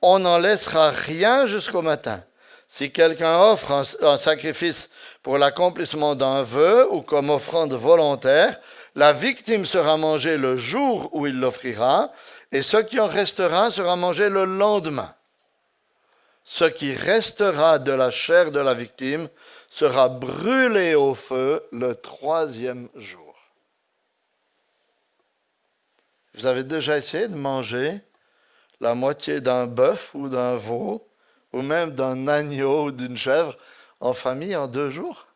On n'en laissera rien jusqu'au matin. Si quelqu'un offre un sacrifice pour l'accomplissement d'un vœu ou comme offrande volontaire, la victime sera mangée le jour où il l'offrira, et ce qui en restera sera mangé le lendemain. Ce qui restera de la chair de la victime sera brûlé au feu le 3e jour. Vous avez déjà essayé de manger la moitié d'un bœuf ou d'un veau, ou même d'un agneau ou d'une chèvre en famille en 2 jours?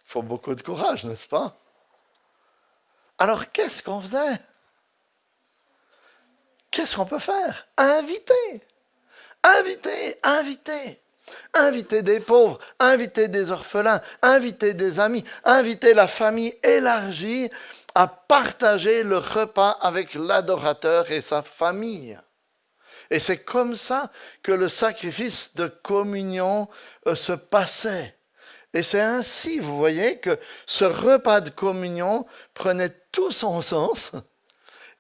Il faut beaucoup de courage, n'est-ce pas? Alors, qu'est-ce qu'on faisait? Qu'est-ce qu'on peut faire? Inviter. Inviter, inviter. Inviter des pauvres, inviter des orphelins, inviter des amis, inviter la famille élargie à partager le repas avec l'adorateur et sa famille. Et c'est comme ça que le sacrifice de communion se passait. Et c'est ainsi, vous voyez, que ce repas de communion prenait tout son sens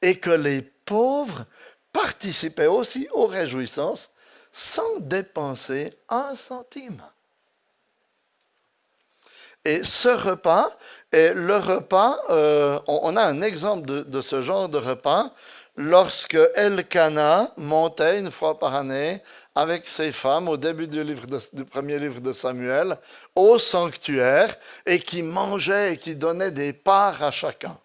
et que les pauvres participaient aussi aux réjouissances sans dépenser 1 centime. Et ce repas est le repas, on a un exemple de ce genre de repas lorsque Elkana montait une fois par année avec ses femmes au début du premier livre de Samuel au sanctuaire et qui mangeait et qui donnait des parts à chacun.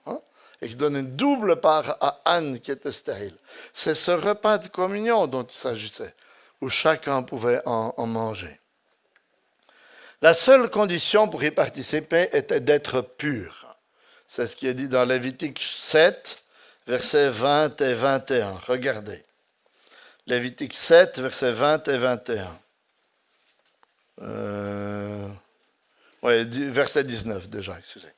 Et qui donnait une double part à Anne qui était stérile. C'est ce repas de communion dont il s'agissait, où chacun pouvait en manger. La seule condition pour y participer était d'être pur. C'est ce qui est dit dans Lévitique 7, versets 20 et 21. Regardez. Lévitique 7, versets 20 et 21. Verset 19 déjà, excusez.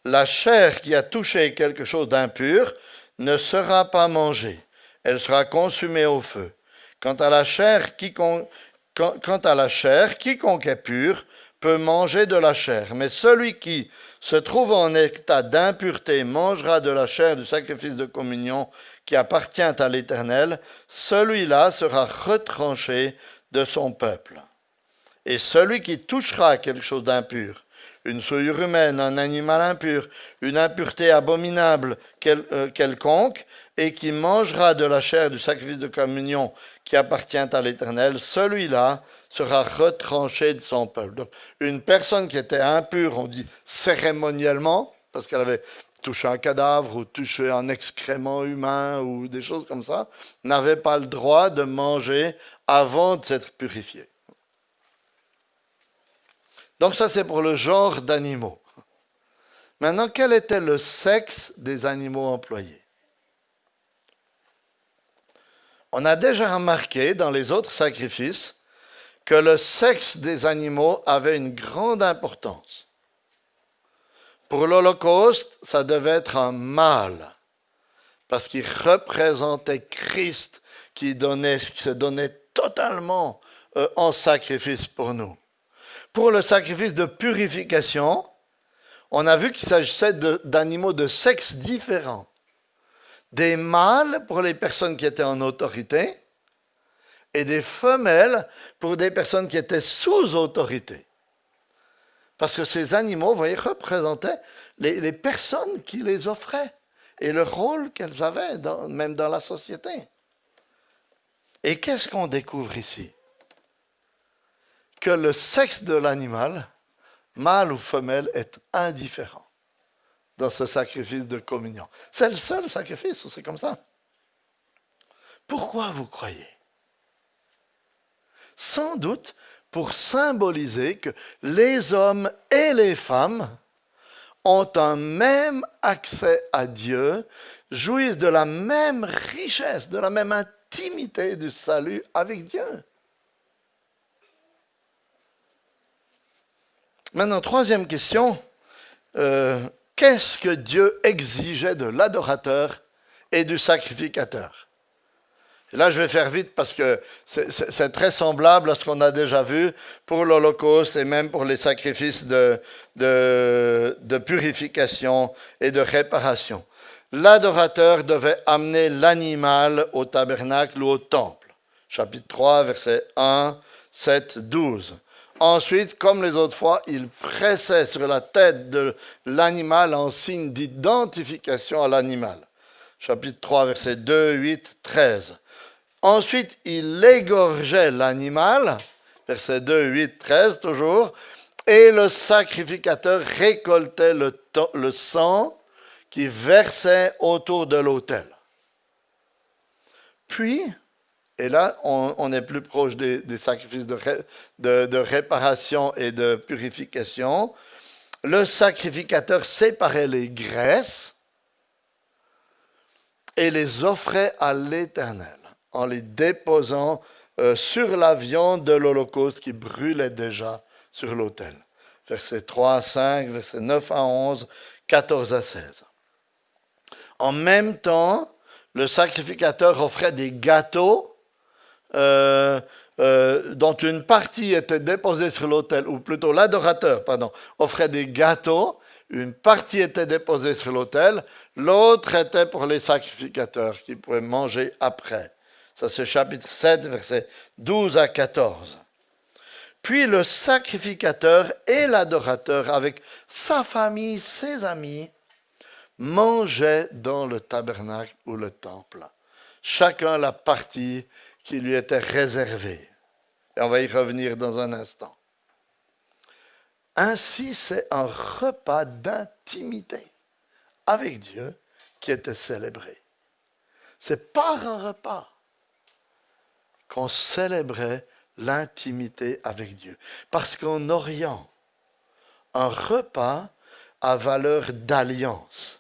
La chair qui a touché quelque chose d'impur ne sera pas mangée. Elle sera consumée au feu. Quant à la chair, quiconque est pur peut manger de la chair. Mais celui qui se trouve en état d'impureté mangera de la chair du sacrifice de communion qui appartient à l'Éternel. Celui-là sera retranché de son peuple. Et celui qui touchera quelque chose d'impur, une souillure humaine, un animal impur, une impureté abominable quelconque, et qui mangera de la chair du sacrifice de communion qui appartient à l'Éternel, celui-là sera retranché de son peuple. Donc, une personne qui était impure, on dit cérémoniellement, parce qu'elle avait touché un cadavre ou touché un excrément humain ou des choses comme ça, n'avait pas le droit de manger avant de s'être purifié. Donc ça, c'est pour le genre d'animaux. Maintenant, quel était le sexe des animaux employés? On a déjà remarqué dans les autres sacrifices que le sexe des animaux avait une grande importance. Pour l'Holocauste, ça devait être un mâle, parce qu'il représentait Christ qui se donnait totalement en sacrifice pour nous. Pour le sacrifice de purification, on a vu qu'il s'agissait d'animaux de sexes différents. Des mâles pour les personnes qui étaient en autorité et des femelles pour des personnes qui étaient sous autorité. Parce que ces animaux, vous voyez, représentaient les personnes qui les offraient et le rôle qu'elles avaient, même dans la société. Et qu'est-ce qu'on découvre ici? Que le sexe de l'animal, mâle ou femelle, est indifférent dans ce sacrifice de communion. C'est le seul sacrifice, c'est comme ça. Pourquoi vous croyez? Sans doute pour symboliser que les hommes et les femmes ont un même accès à Dieu, jouissent de la même richesse, de la même intimité du salut avec Dieu. Maintenant, troisième question. Qu'est-ce que Dieu exigeait de l'adorateur et du sacrificateur? Et là, je vais faire vite parce que c'est très semblable à ce qu'on a déjà vu pour l'Holocauste et même pour les sacrifices de purification et de réparation. L'adorateur devait amener l'animal au tabernacle ou au temple. Chapitre 3, versets 1, 7, 12. Ensuite, comme les autres fois, il pressait sur la tête de l'animal en signe d'identification à l'animal. Chapitre 3, versets 2, 8, 13. Ensuite, il égorgeait l'animal, versets 2, 8, 13 toujours, et le sacrificateur récoltait le sang qui versait autour de l'autel. Puis, et là, on est plus proche des sacrifices de réparation et de purification. Le sacrificateur séparait les graisses et les offrait à l'Éternel en les déposant sur la viande de l'Holocauste qui brûlait déjà sur l'autel. Versets 3 à 5, versets 9 à 11, 14 à 16. En même temps, le sacrificateur offrait des gâteaux dont une partie était déposée sur l'autel, ou plutôt l'adorateur, offrait des gâteaux, une partie était déposée sur l'autel, l'autre était pour les sacrificateurs qui pouvaient manger après. Ça c'est chapitre 7, versets 12 à 14. Puis le sacrificateur et l'adorateur, avec sa famille, ses amis, mangeaient dans le tabernacle ou le temple. Chacun la partie qui lui était réservée. Et on va y revenir dans un instant. Ainsi, c'est un repas d'intimité avec Dieu qui était célébré. C'est par un repas qu'on célébrait l'intimité avec Dieu. Parce qu'en Orient, un repas a valeur d'alliance.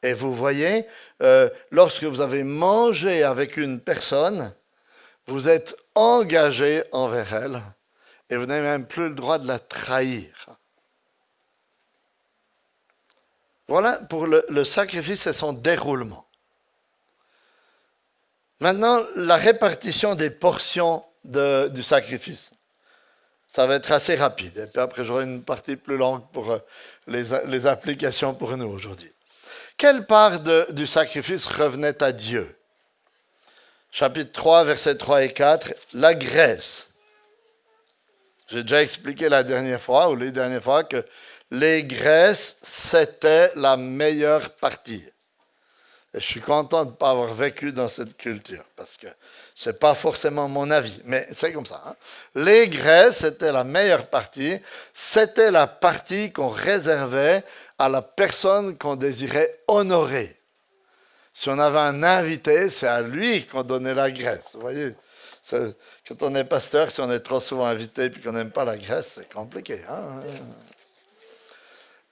Et vous voyez, lorsque vous avez mangé avec une personne, vous êtes engagé envers elle et vous n'avez même plus le droit de la trahir. Voilà pour le sacrifice et son déroulement. Maintenant, la répartition des portions du sacrifice. Ça va être assez rapide. Et puis après, j'aurai une partie plus longue pour les applications pour nous aujourd'hui. Quelle part du sacrifice revenait à Dieu? Chapitre 3, versets 3 et 4, la graisse. J'ai déjà expliqué la dernière fois, ou les dernières fois, que les graisses, c'était la meilleure partie. Et je suis content de ne pas avoir vécu dans cette culture, parce que ce n'est pas forcément mon avis, mais c'est comme ça. Hein. Les graisses, c'était la meilleure partie. C'était la partie qu'on réservait à la personne qu'on désirait honorer. Si on avait un invité, c'est à lui qu'on donnait la graisse. Vous voyez, quand on est pasteur, si on est trop souvent invité et qu'on n'aime pas la graisse, c'est compliqué. Hein.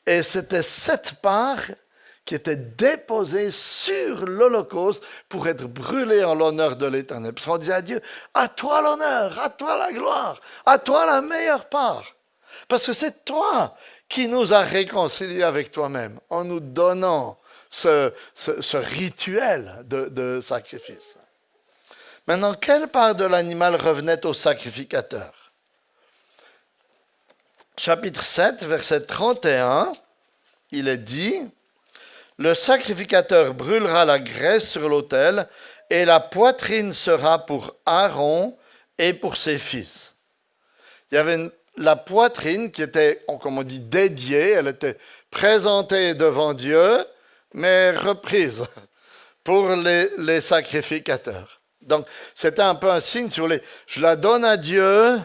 Et c'était cette part qui était déposée sur l'Holocauste pour être brûlée en l'honneur de l'Éternel. Parce qu'on disait à Dieu, à toi l'honneur, à toi la gloire, à toi la meilleure part. Parce que c'est toi qui nous as réconciliés avec toi-même en nous donnant ce rituel de sacrifice. Maintenant, quelle part de l'animal revenait au sacrificateur? Chapitre 7, verset 31, il est dit, « Le sacrificateur brûlera la graisse sur l'autel et la poitrine sera pour Aaron et pour ses fils. » Il y avait la poitrine qui était, comme on dit, dédiée, elle était présentée devant Dieu, mais reprise pour les sacrificateurs. Donc, c'était un peu un signe, si vous voulez, je la donne à Dieu,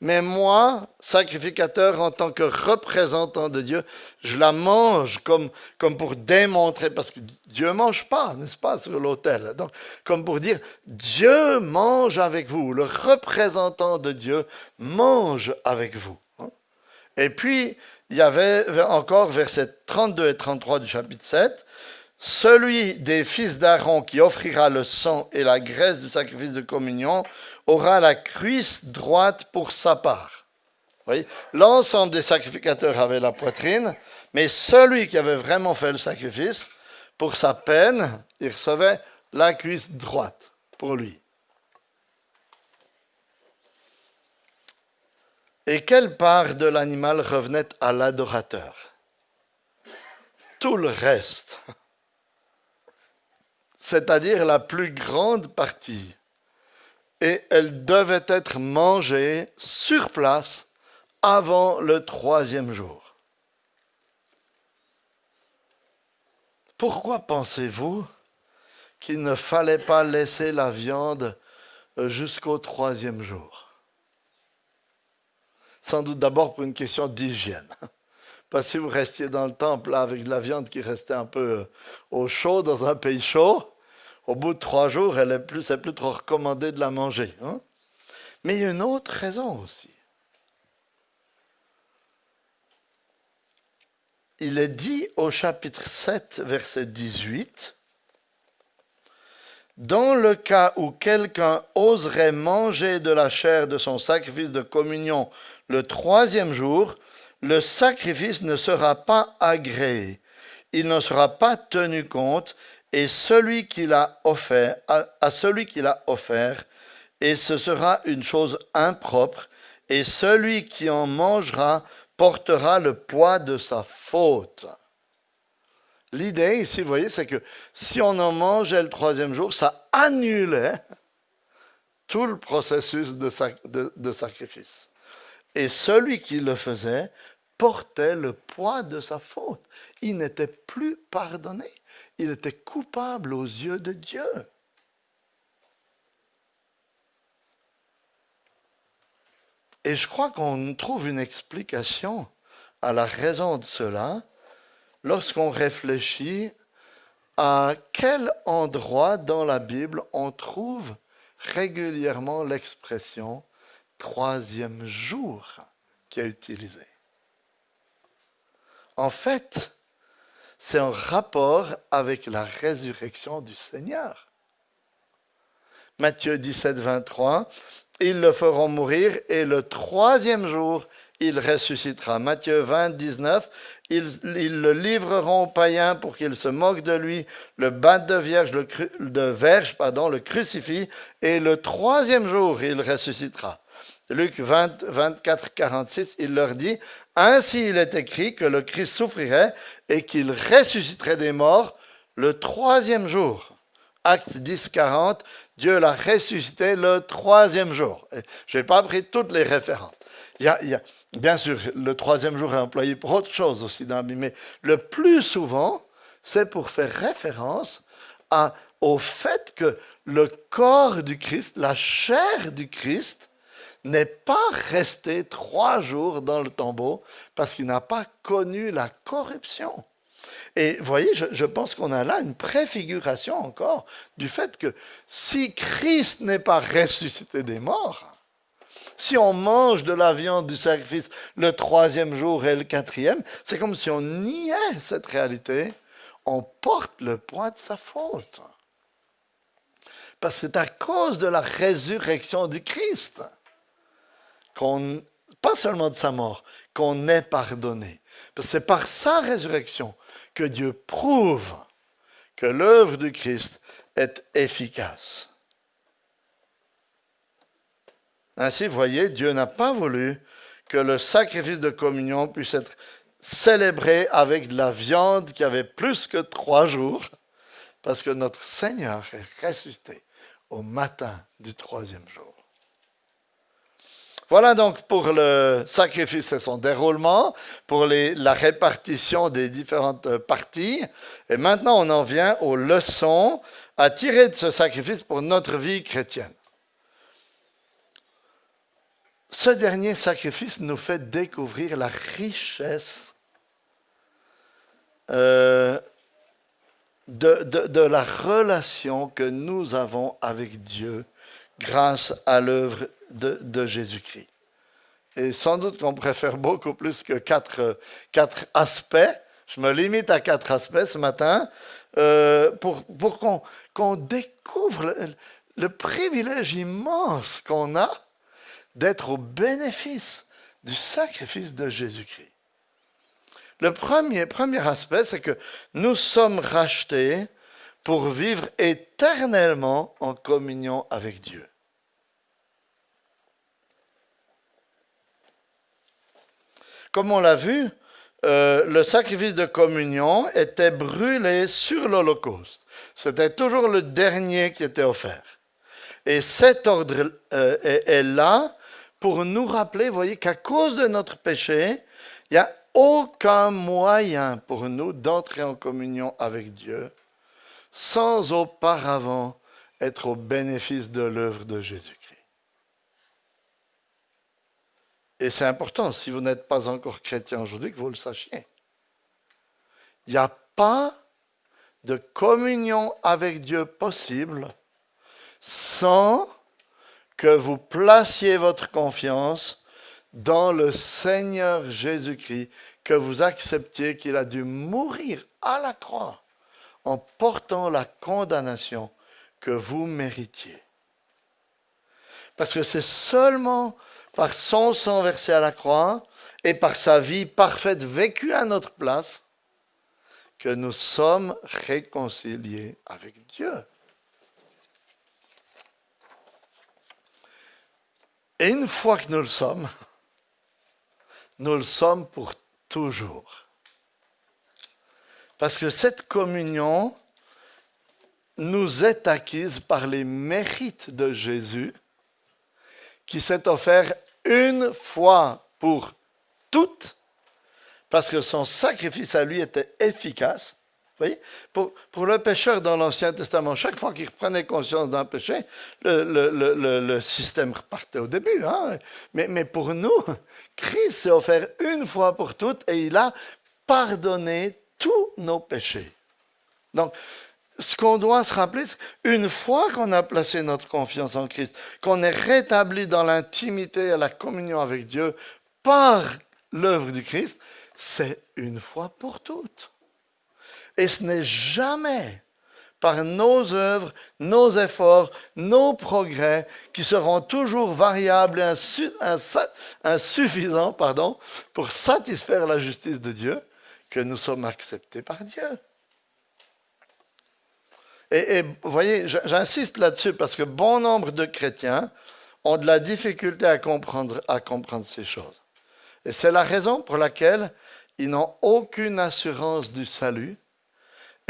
mais moi, sacrificateur, en tant que représentant de Dieu, je la mange comme pour démontrer, parce que Dieu ne mange pas, n'est-ce pas, sur l'autel. Donc, comme pour dire, Dieu mange avec vous, le représentant de Dieu mange avec vous. Et puis, il y avait encore versets 32 et 33 du chapitre 7, « Celui des fils d'Aaron qui offrira le sang et la graisse du sacrifice de communion aura la cuisse droite pour sa part. » Vous voyez, l'ensemble des sacrificateurs avaient la poitrine, mais celui qui avait vraiment fait le sacrifice, pour sa peine, il recevait la cuisse droite pour lui. Et quelle part de l'animal revenait à l'adorateur? Tout le reste, c'est-à-dire la plus grande partie. Et elle devait être mangée sur place avant le 3e jour. Pourquoi pensez-vous qu'il ne fallait pas laisser la viande jusqu'au 3e jour? Sans doute d'abord pour une question d'hygiène. Parce que si vous restiez dans le temple là, avec de la viande qui restait un peu au chaud, dans un pays chaud, au bout de 3 jours, c'est plus trop recommandé de la manger. Hein? Mais il y a une autre raison aussi. Il est dit au chapitre 7, verset 18, « Dans le cas où quelqu'un oserait manger de la chair de son sacrifice de communion le 3e jour, le sacrifice ne sera pas agréé, il ne sera pas tenu compte, et celui qui l'a offert, à celui qui l'a offert, et ce sera une chose impropre, et celui qui en mangera portera le poids de sa faute. » L'idée ici, vous voyez, c'est que si on en mangeait le 3e jour, ça annulait tout le processus de sacrifice. Et celui qui le faisait portait le poids de sa faute. Il n'était plus pardonné. Il était coupable aux yeux de Dieu. Et je crois qu'on trouve une explication à la raison de cela lorsqu'on réfléchit à quel endroit dans la Bible on trouve régulièrement l'expression 3e jour qui est utilisée. En fait, c'est en rapport avec la résurrection du Seigneur. Matthieu 17, 23, ils le feront mourir et le troisième jour, il ressuscitera. Matthieu 20, 19, ils le livreront aux païens pour qu'ils se moquent de lui, le battent de verge, le crucifient, et le troisième jour, il ressuscitera. Luc 20, 24, 46, il leur dit, « Ainsi il est écrit que le Christ souffrirait et qu'il ressusciterait des morts le troisième jour. » Acte 10, 40, Dieu l'a ressuscité le troisième jour. Je n'ai pas pris toutes les références. Bien sûr, le troisième jour est employé pour autre chose aussi dans la Bible, mais le plus souvent, c'est pour faire référence au fait que le corps du Christ, la chair du Christ, n'est pas resté 3 jours dans le tombeau parce qu'il n'a pas connu la corruption. Et vous voyez, je pense qu'on a là une préfiguration encore du fait que si Christ n'est pas ressuscité des morts, si on mange de la viande du sacrifice le troisième jour et le quatrième, c'est comme si on niait cette réalité, on porte le poids de sa faute. Parce que c'est à cause de la résurrection du Christ, pas seulement de sa mort, qu'on est pardonné. Parce que c'est par sa résurrection que Dieu prouve que l'œuvre du Christ est efficace. Ainsi, vous voyez, Dieu n'a pas voulu que le sacrifice de communion puisse être célébré avec de la viande qui avait plus que 3 jours, parce que notre Seigneur est ressuscité au matin du 3e jour. Voilà donc pour le sacrifice et son déroulement, pour la répartition des différentes parties. Et maintenant, on en vient aux leçons à tirer de ce sacrifice pour notre vie chrétienne. Ce dernier sacrifice nous fait découvrir la richesse de la relation que nous avons avec Dieu grâce à l'œuvre de Jésus-Christ. Et sans doute qu'on préfère beaucoup plus que 4 aspects. Je me limite à 4 aspects ce matin pour qu'on découvre le privilège immense qu'on a d'être au bénéfice du sacrifice de Jésus-Christ. Le premier aspect, c'est que nous sommes rachetés pour vivre éternellement en communion avec Dieu. Comme on l'a vu, le sacrifice de communion était brûlé sur l'Holocauste. C'était toujours le dernier qui était offert. Et cet ordre est là pour nous rappeler, vous voyez, qu'à cause de notre péché, il n'y a aucun moyen pour nous d'entrer en communion avec Dieu sans auparavant être au bénéfice de l'œuvre de Jésus-Christ. Et c'est important, si vous n'êtes pas encore chrétien aujourd'hui, que vous le sachiez. Il n'y a pas de communion avec Dieu possible sans que vous placiez votre confiance dans le Seigneur Jésus-Christ, que vous acceptiez qu'il a dû mourir à la croix en portant la condamnation que vous méritiez. Parce que c'est seulement par son sang versé à la croix et par sa vie parfaite vécue à notre place que nous sommes réconciliés avec Dieu. Et une fois que nous le sommes pour toujours. Parce que cette communion nous est acquise par les mérites de Jésus, qui s'est offert une fois pour toutes, parce que son sacrifice à lui était efficace. Vous voyez, pour le pécheur dans l'Ancien Testament, chaque fois qu'il reprenait conscience d'un péché, le système repartait au début. Hein? Mais pour nous, Christ s'est offert une fois pour toutes et il a pardonné tous nos péchés. Donc, ce qu'on doit se rappeler, c'est qu'une fois qu'on a placé notre confiance en Christ, qu'on est rétabli dans l'intimité et la communion avec Dieu par l'œuvre du Christ, c'est une fois pour toutes. Et ce n'est jamais par nos œuvres, nos efforts, nos progrès, qui seront toujours variables et insuffisants pour satisfaire la justice de Dieu, que nous sommes acceptés par Dieu. Et vous voyez, j'insiste là-dessus parce que bon nombre de chrétiens ont de la difficulté à comprendre ces choses. Et c'est la raison pour laquelle ils n'ont aucune assurance du salut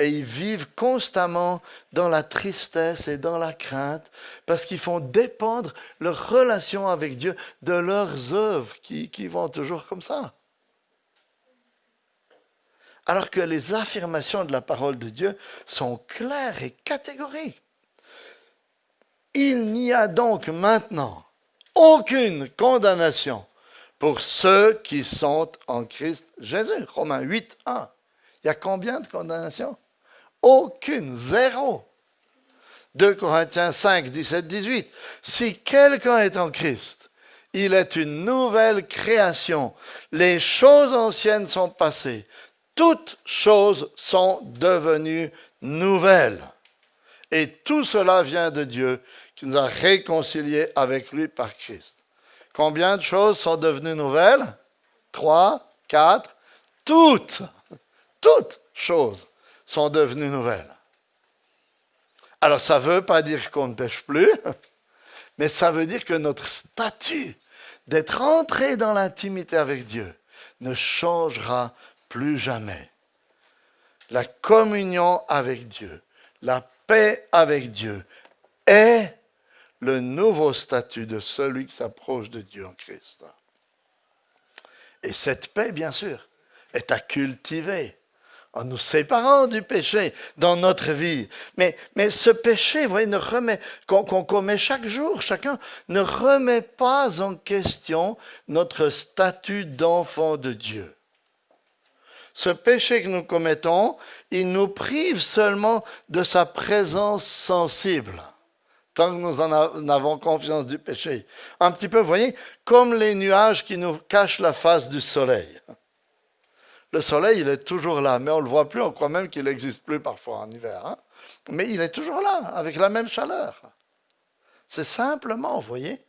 et ils vivent constamment dans la tristesse et dans la crainte parce qu'ils font dépendre leur relation avec Dieu de leurs œuvres qui vont toujours comme ça. Alors que les affirmations de la parole de Dieu sont claires et catégoriques. Il n'y a donc maintenant aucune condamnation pour ceux qui sont en Christ Jésus. Romains 8, 1. Il y a combien de condamnations? Aucune, zéro. 2 Corinthiens 5, 17, 18. Si quelqu'un est en Christ, il est une nouvelle création. Les choses anciennes sont passées. Toutes choses sont devenues nouvelles. Et tout cela vient de Dieu qui nous a réconciliés avec lui par Christ. Combien de choses sont devenues nouvelles? 3, 4, toutes choses sont devenues nouvelles. Alors ça ne veut pas dire qu'on ne pêche plus, mais ça veut dire que notre statut d'être entré dans l'intimité avec Dieu ne changera plus jamais. La communion avec Dieu, la paix avec Dieu est le nouveau statut de celui qui s'approche de Dieu en Christ. Et cette paix, bien sûr, est à cultiver en nous séparant du péché dans notre vie. Mais ce péché, vous voyez, qu'on commet chaque jour, chacun, ne remet pas en question notre statut d'enfant de Dieu. Ce péché que nous commettons, il nous prive seulement de sa présence sensible, tant que nous en avons confiance du péché. Un petit peu, vous voyez, comme les nuages qui nous cachent la face du soleil. Le soleil, il est toujours là, mais on ne le voit plus, on croit même qu'il n'existe plus parfois en hiver. Hein? Mais il est toujours là, avec la même chaleur. C'est simplement, vous voyez,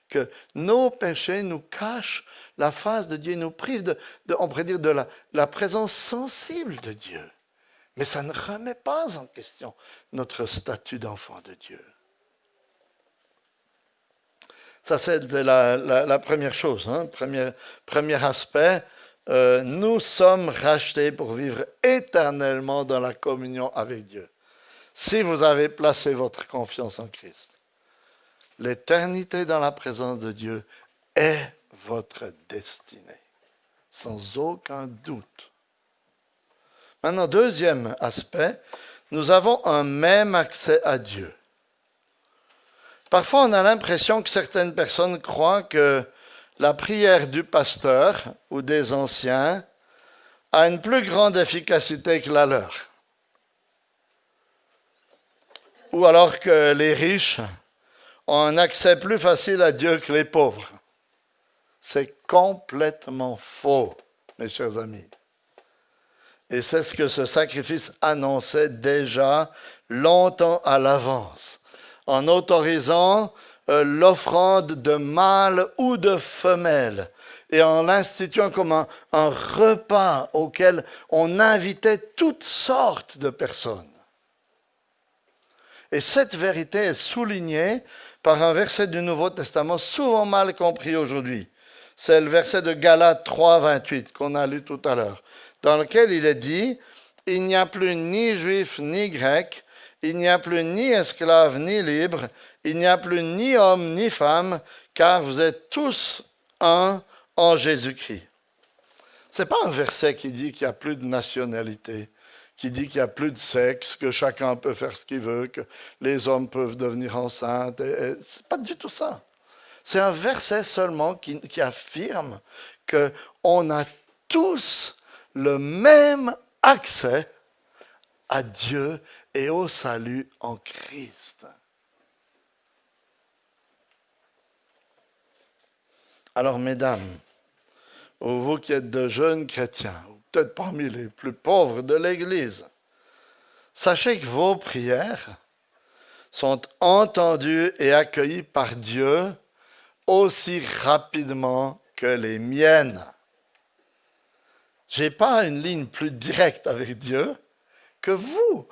que nos péchés nous cachent la face de Dieu, nous privent on pourrait dire, de la présence sensible de Dieu. Mais ça ne remet pas en question notre statut d'enfant de Dieu. Ça, c'est la première chose, hein, premier aspect. Nous sommes rachetés pour vivre éternellement dans la communion avec Dieu. Si vous avez placé votre confiance en Christ, l'éternité dans la présence de Dieu est votre destinée, sans aucun doute. Maintenant, deuxième aspect, nous avons un même accès à Dieu. Parfois, on a l'impression que certaines personnes croient que la prière du pasteur ou des anciens a une plus grande efficacité que la leur. Ou alors que les riches ont un accès plus facile à Dieu que les pauvres. C'est complètement faux, mes chers amis. Et c'est ce que ce sacrifice annonçait déjà longtemps à l'avance, en autorisant l'offrande de mâles ou de femelles, et en l'instituant comme un repas auquel on invitait toutes sortes de personnes. Et cette vérité est soulignée par un verset du Nouveau Testament souvent mal compris aujourd'hui. C'est le verset de Galates 3, 28 qu'on a lu tout à l'heure, dans lequel il est dit « Il n'y a plus ni juif ni grec, il n'y a plus ni esclave ni libre, il n'y a plus ni homme ni femme, car vous êtes tous un en Jésus-Christ. » Ce n'est pas un verset qui dit qu'il n'y a plus de nationalité, qui dit qu'il n'y a plus de sexe, que chacun peut faire ce qu'il veut, que les hommes peuvent devenir enceintes. Ce n'est pas du tout ça. C'est un verset seulement qui affirme qu'on a tous le même accès à Dieu et au salut en Christ. Alors, mesdames, vous qui êtes de jeunes chrétiens, ou peut-être parmi les plus pauvres de l'Église, sachez que vos prières sont entendues et accueillies par Dieu aussi rapidement que les miennes. Je n'ai pas une ligne plus directe avec Dieu que vous.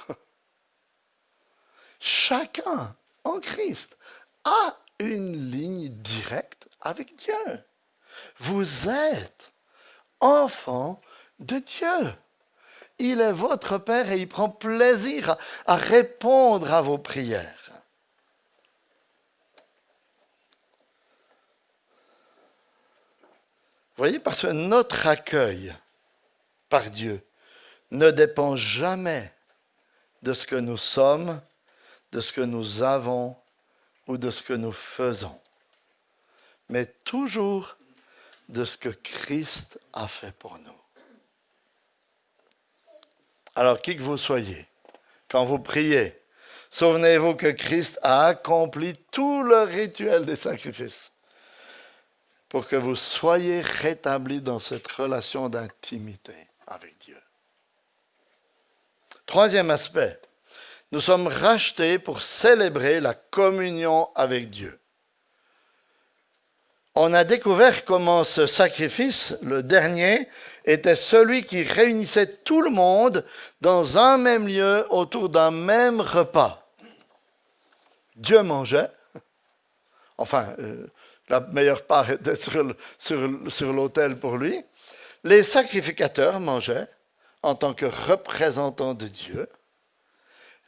Chacun en Christ a une ligne directe avec Dieu. Vous êtes enfant de Dieu. Il est votre Père et il prend plaisir à répondre à vos prières. Vous voyez, parce que notre accueil par Dieu ne dépend jamais de ce que nous sommes, de ce que nous avons ou de ce que nous faisons, mais toujours de ce que Christ a fait pour nous. Alors, qui que vous soyez, quand vous priez, souvenez-vous que Christ a accompli tout le rituel des sacrifices pour que vous soyez rétablis dans cette relation d'intimité avec Dieu. Troisième aspect, nous sommes rachetés pour célébrer la communion avec Dieu. On a découvert comment ce sacrifice, le dernier, était celui qui réunissait tout le monde dans un même lieu autour d'un même repas. Dieu mangeait, enfin, la meilleure part était sur l'autel pour lui. Les sacrificateurs mangeaient en tant que représentants de Dieu.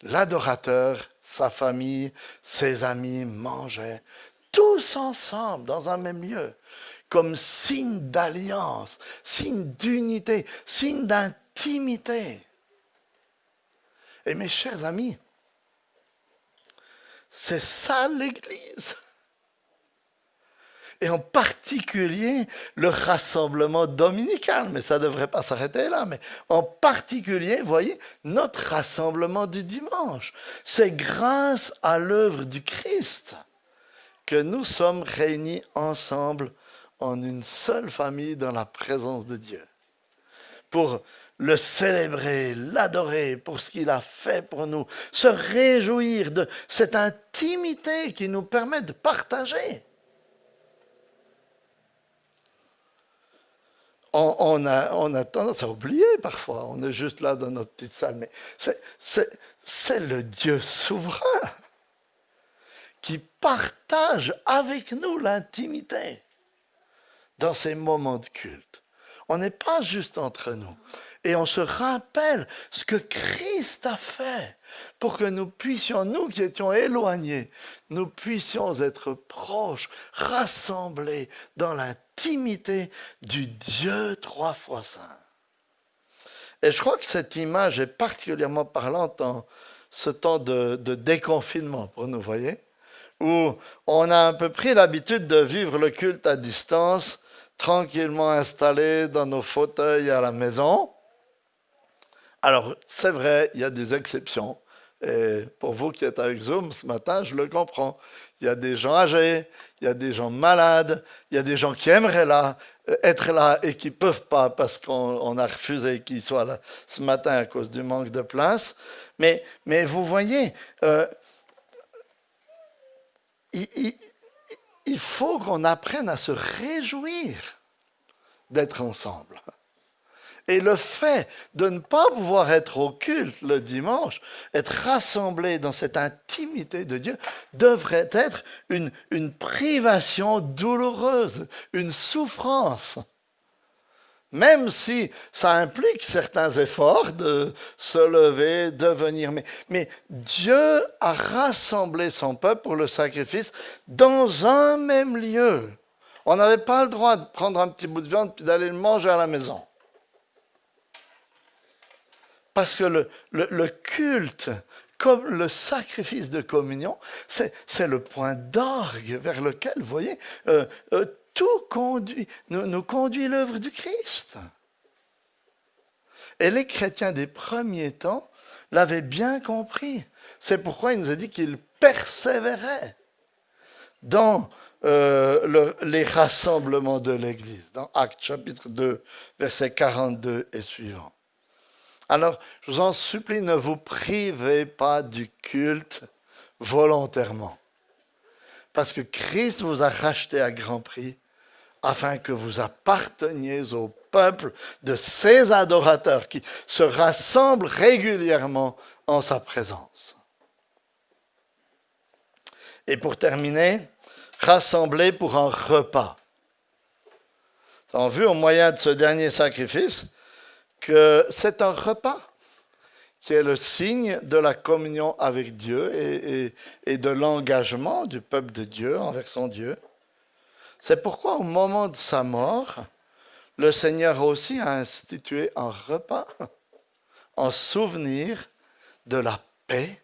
L'adorateur, sa famille, ses amis mangeaient tous ensemble dans un même lieu, comme signe d'alliance, signe d'unité, signe d'intimité. Et mes chers amis, c'est ça l'Église. Et en particulier le rassemblement dominical, mais ça ne devrait pas s'arrêter là, mais en particulier, vous voyez, notre rassemblement du dimanche. C'est grâce à l'œuvre du Christ que nous sommes réunis ensemble en une seule famille dans la présence de Dieu, pour le célébrer, l'adorer pour ce qu'il a fait pour nous, se réjouir de cette intimité qui nous permet de partager. On a tendance à oublier parfois, on est juste là dans notre petite salle, mais c'est le Dieu souverain qui partage avec nous l'intimité dans ces moments de culte. On n'est pas juste entre nous. Et on se rappelle ce que Christ a fait pour que nous puissions, nous qui étions éloignés, nous puissions être proches, rassemblés dans l'intimité du Dieu trois fois saint. Et je crois que cette image est particulièrement parlante en ce temps de déconfinement pour nous, voyez, où on a un peu pris l'habitude de vivre le culte à distance, tranquillement installés dans nos fauteuils à la maison. Alors, c'est vrai, il y a des exceptions. Et pour vous qui êtes avec Zoom ce matin, je le comprends. Il y a des gens âgés, il y a des gens malades, il y a des gens qui aimeraient être là et qui ne peuvent pas parce qu'on a refusé qu'ils soient là ce matin à cause du manque de place. Mais vous voyez, il faut qu'on apprenne à se réjouir d'être ensemble. Et le fait de ne pas pouvoir être au culte le dimanche, être rassemblés dans cette intimité de Dieu, devrait être une privation douloureuse, une souffrance. Même si ça implique certains efforts de se lever, de venir. Mais Dieu a rassemblé son peuple pour le sacrifice dans un même lieu. On n'avait pas le droit de prendre un petit bout de viande puis d'aller le manger à la maison. Parce que le culte, comme le sacrifice de communion, c'est le point d'orgue vers lequel, vous voyez, tout nous conduit l'œuvre du Christ. Et les chrétiens des premiers temps l'avaient bien compris. C'est pourquoi il nous a dit qu'ils persévéraient dans les rassemblements de l'Église, dans Actes chapitre 2, versets 42 et suivants. Alors, je vous en supplie, ne vous privez pas du culte volontairement. Parce que Christ vous a racheté à grand prix afin que vous apparteniez au peuple de ses adorateurs qui se rassemblent régulièrement en sa présence. Et pour terminer, rassembler pour un repas. Nous avons vu au moyen de ce dernier sacrifice que c'est un repas qui est le signe de la communion avec Dieu et de l'engagement du peuple de Dieu envers son Dieu. C'est pourquoi au moment de sa mort, le Seigneur aussi a institué un repas en souvenir de la paix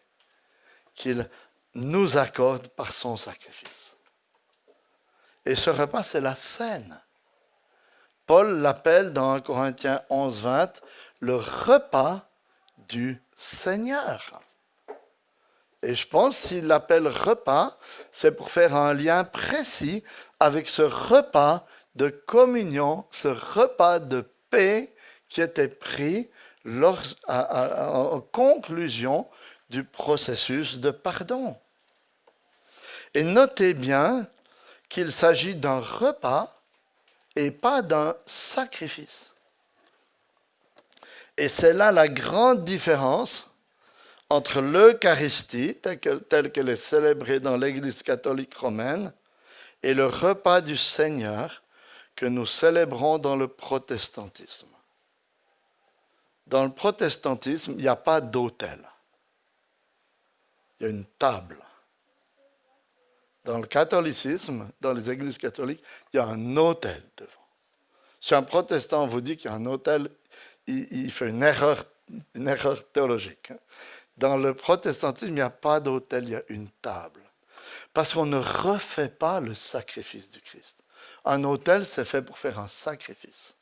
qu'il nous accorde par son sacrifice. Et ce repas, c'est la cène. Paul l'appelle dans 1 Corinthiens 11, 20, le repas du Seigneur. Et je pense s'il l'appelle repas, c'est pour faire un lien précis avec ce repas de communion, ce repas de paix qui était pris en conclusion du processus de pardon. Et notez bien qu'il s'agit d'un repas et pas d'un sacrifice. Et c'est là la grande différence entre l'Eucharistie, telle qu'elle est célébrée dans l'Église catholique romaine, et le repas du Seigneur que nous célébrons dans le protestantisme. Dans le protestantisme, il n'y a pas d'autel. Il y a une table. Dans le catholicisme, dans les églises catholiques, il y a un autel devant. Si un protestant vous dit qu'il y a un autel, il fait une erreur théologique. Dans le protestantisme, il n'y a pas d'autel, il y a une table. Parce qu'on ne refait pas le sacrifice du Christ. Un autel, c'est fait pour faire un sacrifice.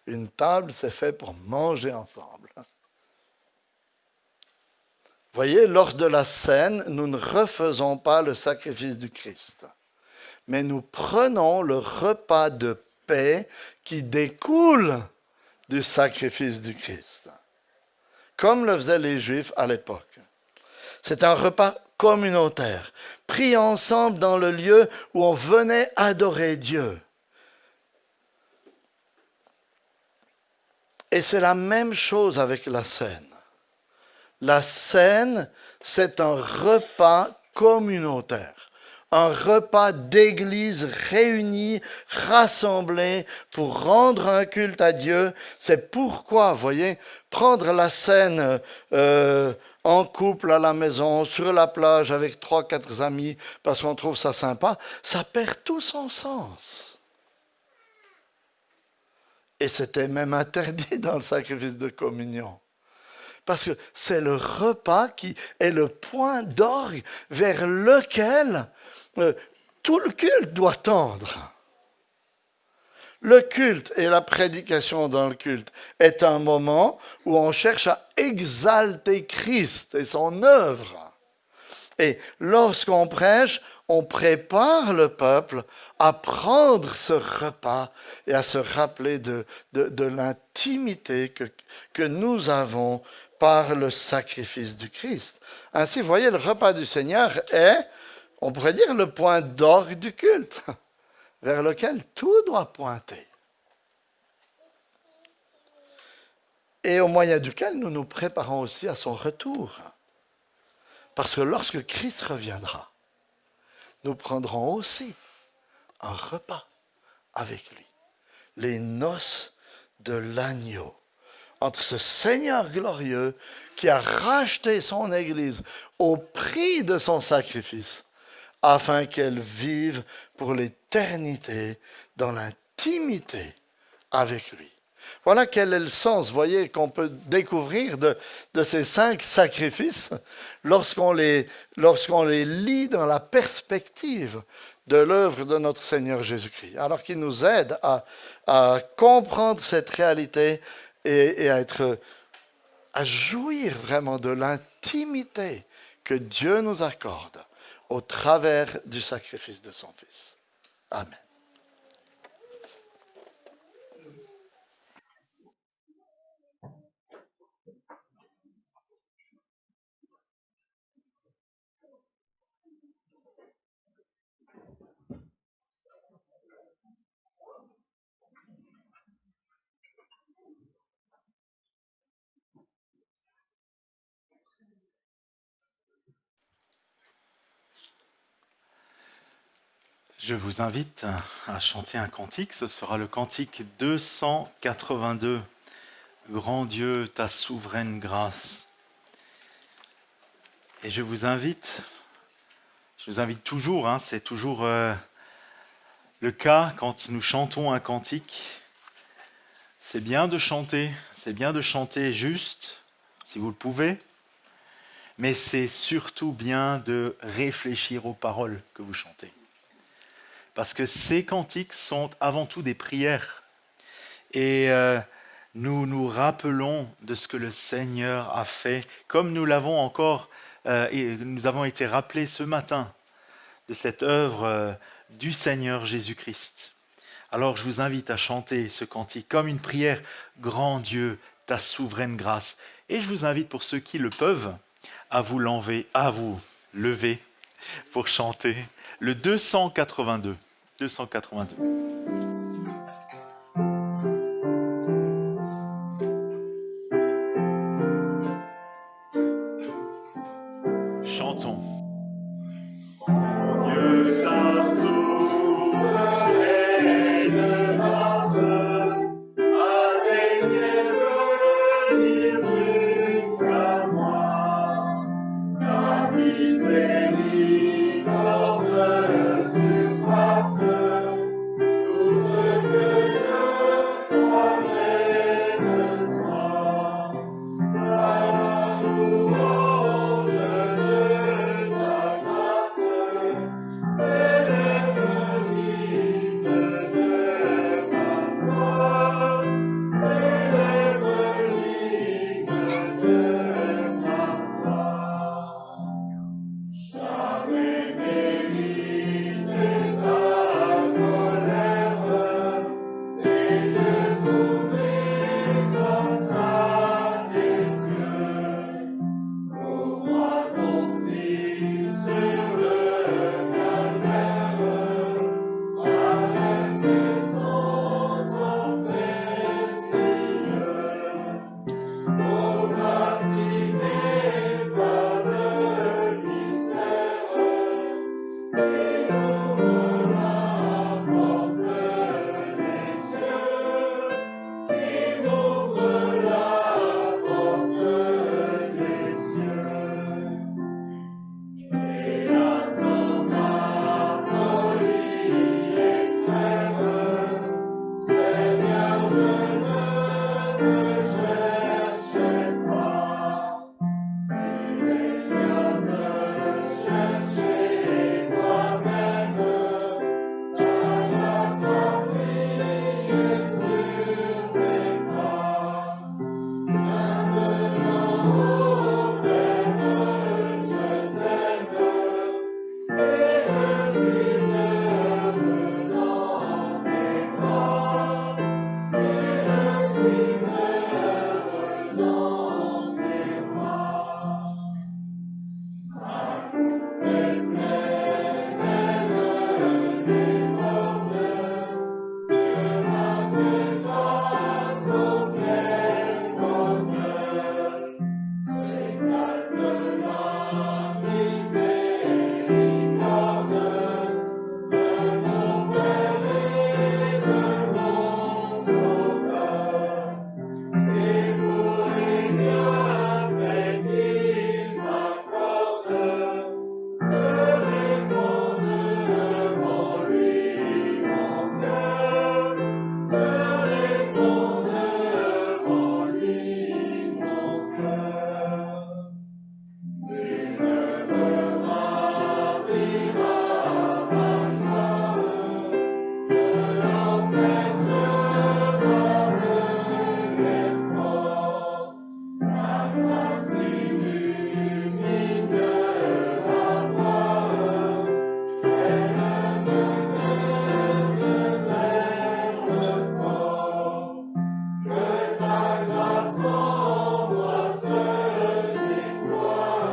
Une table, c'est fait pour manger ensemble. Voyez, lors de la scène, nous ne refaisons pas le sacrifice du Christ, mais nous prenons le repas de paix qui découle du sacrifice du Christ, comme le faisaient les Juifs à l'époque. C'est un repas communautaire, pris ensemble dans le lieu où on venait adorer Dieu. Et c'est la même chose avec la scène. La scène, c'est un repas communautaire, un repas d'église réunie, rassemblée pour rendre un culte à Dieu. C'est pourquoi, vous voyez, prendre la scène en couple à la maison, sur la plage avec 3-4 amis, parce qu'on trouve ça sympa, ça perd tout son sens. Et c'était même interdit dans le sacrifice de communion. Parce que c'est le repas qui est le point d'orgue vers lequel tout le culte doit tendre. Le culte et la prédication dans le culte est un moment où on cherche à exalter Christ et son œuvre. Et lorsqu'on prêche, on prépare le peuple à prendre ce repas et à se rappeler de l'intimité que nous avons par le sacrifice du Christ. Ainsi, vous voyez, le repas du Seigneur est, on pourrait dire, le point d'orgue du culte, vers lequel tout doit pointer. Et au moyen duquel nous nous préparons aussi à son retour. Parce que lorsque Christ reviendra, nous prendrons aussi un repas avec lui. Les noces de l'agneau. Entre ce Seigneur glorieux qui a racheté son Église au prix de son sacrifice, afin qu'elle vive pour l'éternité dans l'intimité avec lui. Voilà quel est le sens, vous voyez, qu'on peut découvrir de ces 5 sacrifices lorsqu'on les lit dans la perspective de l'œuvre de notre Seigneur Jésus-Christ. Alors qu'il nous aide à comprendre cette réalité et à jouir vraiment de l'intimité que Dieu nous accorde au travers du sacrifice de son Fils. Amen. Je vous invite à chanter un cantique, ce sera le cantique 282. Grand Dieu, ta souveraine grâce. Et je vous invite toujours, c'est toujours le cas quand nous chantons un cantique. C'est bien de chanter juste, si vous le pouvez, mais c'est surtout bien de réfléchir aux paroles que vous chantez. Parce que ces cantiques sont avant tout des prières. Et nous nous rappelons de ce que le Seigneur a fait, comme nous l'avons encore, et nous avons été rappelés ce matin de cette œuvre du Seigneur Jésus-Christ. Alors je vous invite à chanter ce cantique comme une prière, Grand Dieu, ta souveraine grâce. Et je vous invite, pour ceux qui le peuvent, à vous lever pour chanter le 282. 282. Chantons. Dieu, ta souveraine grâce, a daigné venir jusqu'à moi. Ta miséricorde surpasse tout ce que je sois près de toi. La louange de ta grâce s'élève l'hymne de ma foi, s'élève l'hymne de ma foi. Jamais mérité ta colère, et j'ai trouvé grâce à tes yeux. Pour moi, ton Fils sur le calvaire a versé son sang précieux. Oh, grâce ineffable mystère, qui s'ouvre la porte des cieux, qui m'ouvre la porte des cieux. Hélas, dans ma folie extrême, Seigneur, je ne te cherchais pas. Tu es venu me chercher toi-même, ta grâce a brillé sur mes pas. Maintenant, ô Père, je t'aime, et je suis heureux dans tes bras, et je suis heureux dans tes bras. Ma coupe est pleine, elle déborde, Dieu m'a fait grâce au plein bonheur. J'exalte la miséricorde de mon Père et de mon Sauveur. Et pour les bienfaits qu'il m'accorde, je réponds devant lui mon cœur, je réponds devant lui mon cœur. Tu me ravivras ma joie, de l'enfer je m'appellerai fort. Ta grâce illumine ma voie, elle me mène vers le port. Que ta grâce en moi se déploie,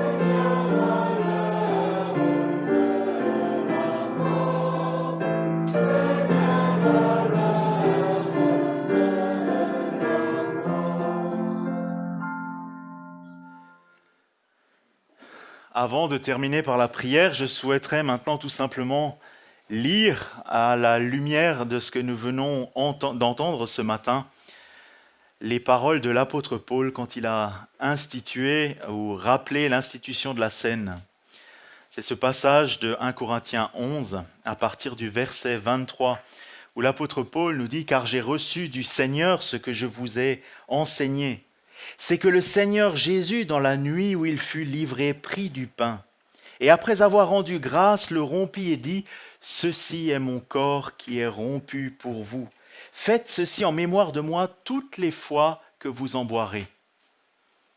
Seigneur, à l'heure de la mort, Seigneur, à l'heure de la mort. Avant de terminer par la prière, je souhaiterais maintenant tout simplement lire à la lumière de ce que nous venons d'entendre ce matin les paroles de l'apôtre Paul quand il a institué ou rappelé l'institution de la scène. C'est ce passage de 1 Corinthiens 11 à partir du verset 23 où l'apôtre Paul nous dit « Car j'ai reçu du Seigneur ce que je vous ai enseigné. C'est que le Seigneur Jésus, dans la nuit où il fut livré, prit du pain. Et après avoir rendu grâce, le rompit et dit « Ceci est mon corps qui est rompu pour vous. Faites ceci en mémoire de moi toutes les fois que vous en boirez. »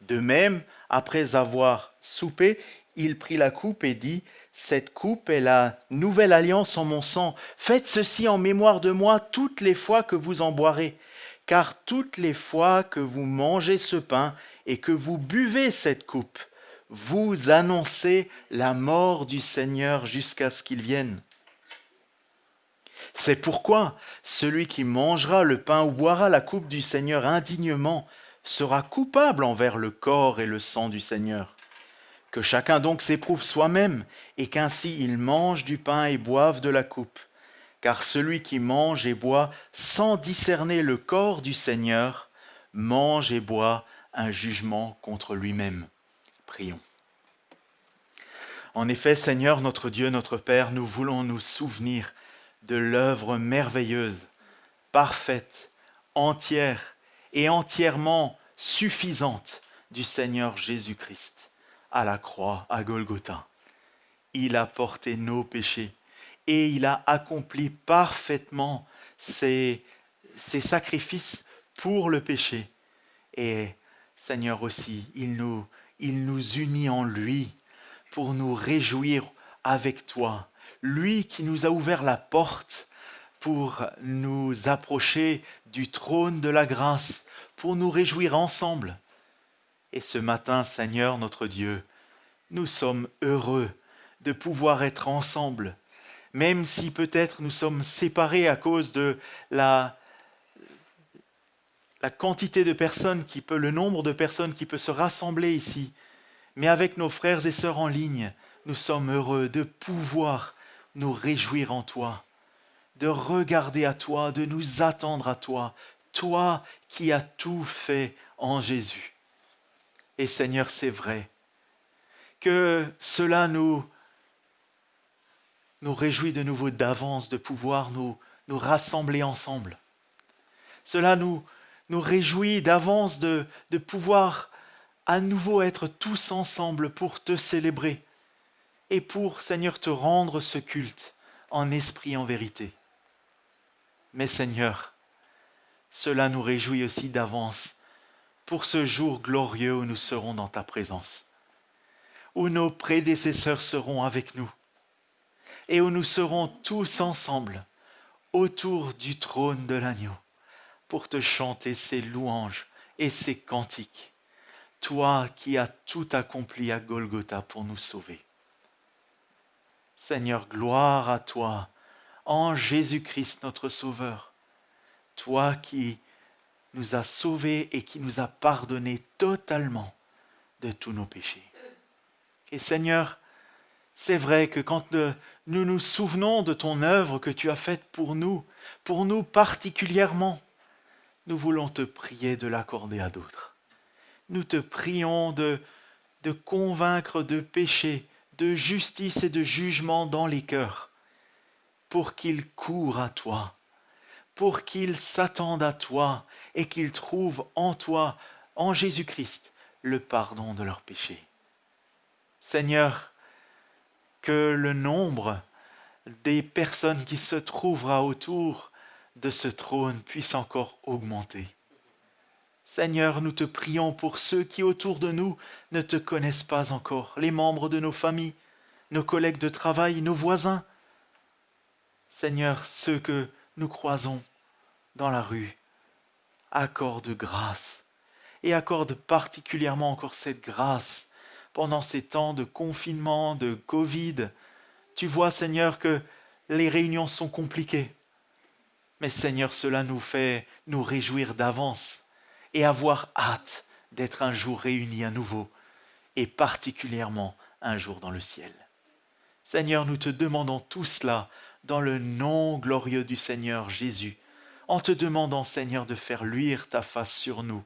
De même, après avoir soupé, il prit la coupe et dit « Cette coupe est la nouvelle alliance en mon sang. Faites ceci en mémoire de moi toutes les fois que vous en boirez. Car toutes les fois que vous mangez ce pain et que vous buvez cette coupe, vous annoncez la mort du Seigneur jusqu'à ce qu'il vienne. C'est pourquoi celui qui mangera le pain ou boira la coupe du Seigneur indignement sera coupable envers le corps et le sang du Seigneur. Que chacun donc s'éprouve soi-même et qu'ainsi il mange du pain et boive de la coupe. Car celui qui mange et boit sans discerner le corps du Seigneur mange et boit un jugement contre lui-même. » Prions. En effet, Seigneur, notre Dieu, notre Père, nous voulons nous souvenir de l'œuvre merveilleuse, parfaite, entière et entièrement suffisante du Seigneur Jésus-Christ à la croix, à Golgotha. Il a porté nos péchés et il a accompli parfaitement ses sacrifices pour le péché. Et Seigneur aussi, il nous unit en lui pour nous réjouir avec toi. Lui qui nous a ouvert la porte pour nous approcher du trône de la grâce, pour nous réjouir ensemble. Et ce matin, Seigneur notre Dieu, nous sommes heureux de pouvoir être ensemble, même si peut-être nous sommes séparés à cause de la quantité de personnes le nombre de personnes qui peut se rassembler ici. Mais avec nos frères et sœurs en ligne, nous sommes heureux de pouvoir nous réjouir en toi, de regarder à toi, de nous attendre à toi, toi qui as tout fait en Jésus. Et Seigneur, c'est vrai que cela nous réjouit de nouveau d'avance de pouvoir nous rassembler ensemble. Cela nous réjouit d'avance de pouvoir à nouveau être tous ensemble pour te célébrer et pour, Seigneur, te rendre ce culte en esprit et en vérité. Mais Seigneur, cela nous réjouit aussi d'avance pour ce jour glorieux où nous serons dans ta présence, où nos prédécesseurs seront avec nous et où nous serons tous ensemble autour du trône de l'agneau pour te chanter ces louanges et ces cantiques. Toi qui as tout accompli à Golgotha pour nous sauver. Seigneur, gloire à toi, en Jésus-Christ notre Sauveur. Toi qui nous as sauvés et qui nous as pardonné totalement de tous nos péchés. Et Seigneur, c'est vrai que quand nous nous souvenons de ton œuvre que tu as faite pour nous particulièrement, nous voulons te prier de l'accorder à d'autres. Nous te prions de convaincre de péché, de justice et de jugement dans les cœurs, pour qu'ils courent à toi, pour qu'ils s'attendent à toi et qu'ils trouvent en toi, en Jésus-Christ, le pardon de leurs péchés. Seigneur, que le nombre des personnes qui se trouvera autour de ce trône puisse encore augmenter. Seigneur, nous te prions pour ceux qui autour de nous ne te connaissent pas encore, les membres de nos familles, nos collègues de travail, nos voisins. Seigneur, ceux que nous croisons dans la rue, accorde grâce et accorde particulièrement encore cette grâce pendant ces temps de confinement, de Covid. Tu vois, Seigneur, que les réunions sont compliquées. Mais Seigneur, cela nous fait nous réjouir d'avance et avoir hâte d'être un jour réunis à nouveau, et particulièrement un jour dans le ciel. Seigneur, nous te demandons tout cela dans le nom glorieux du Seigneur Jésus, en te demandant, Seigneur, de faire luire ta face sur nous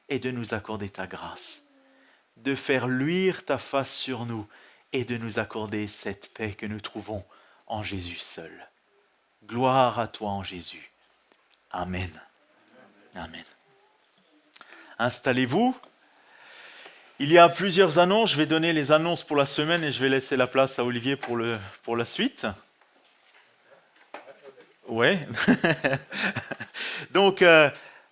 et de nous accorder ta grâce, de faire luire ta face sur nous et de nous accorder cette paix que nous trouvons en Jésus seul. Gloire à toi en Jésus. Amen. Amen. Installez-vous. Il y a plusieurs annonces. Je vais donner les annonces pour la semaine et je vais laisser la place à Olivier pour la suite. Ouais. Donc,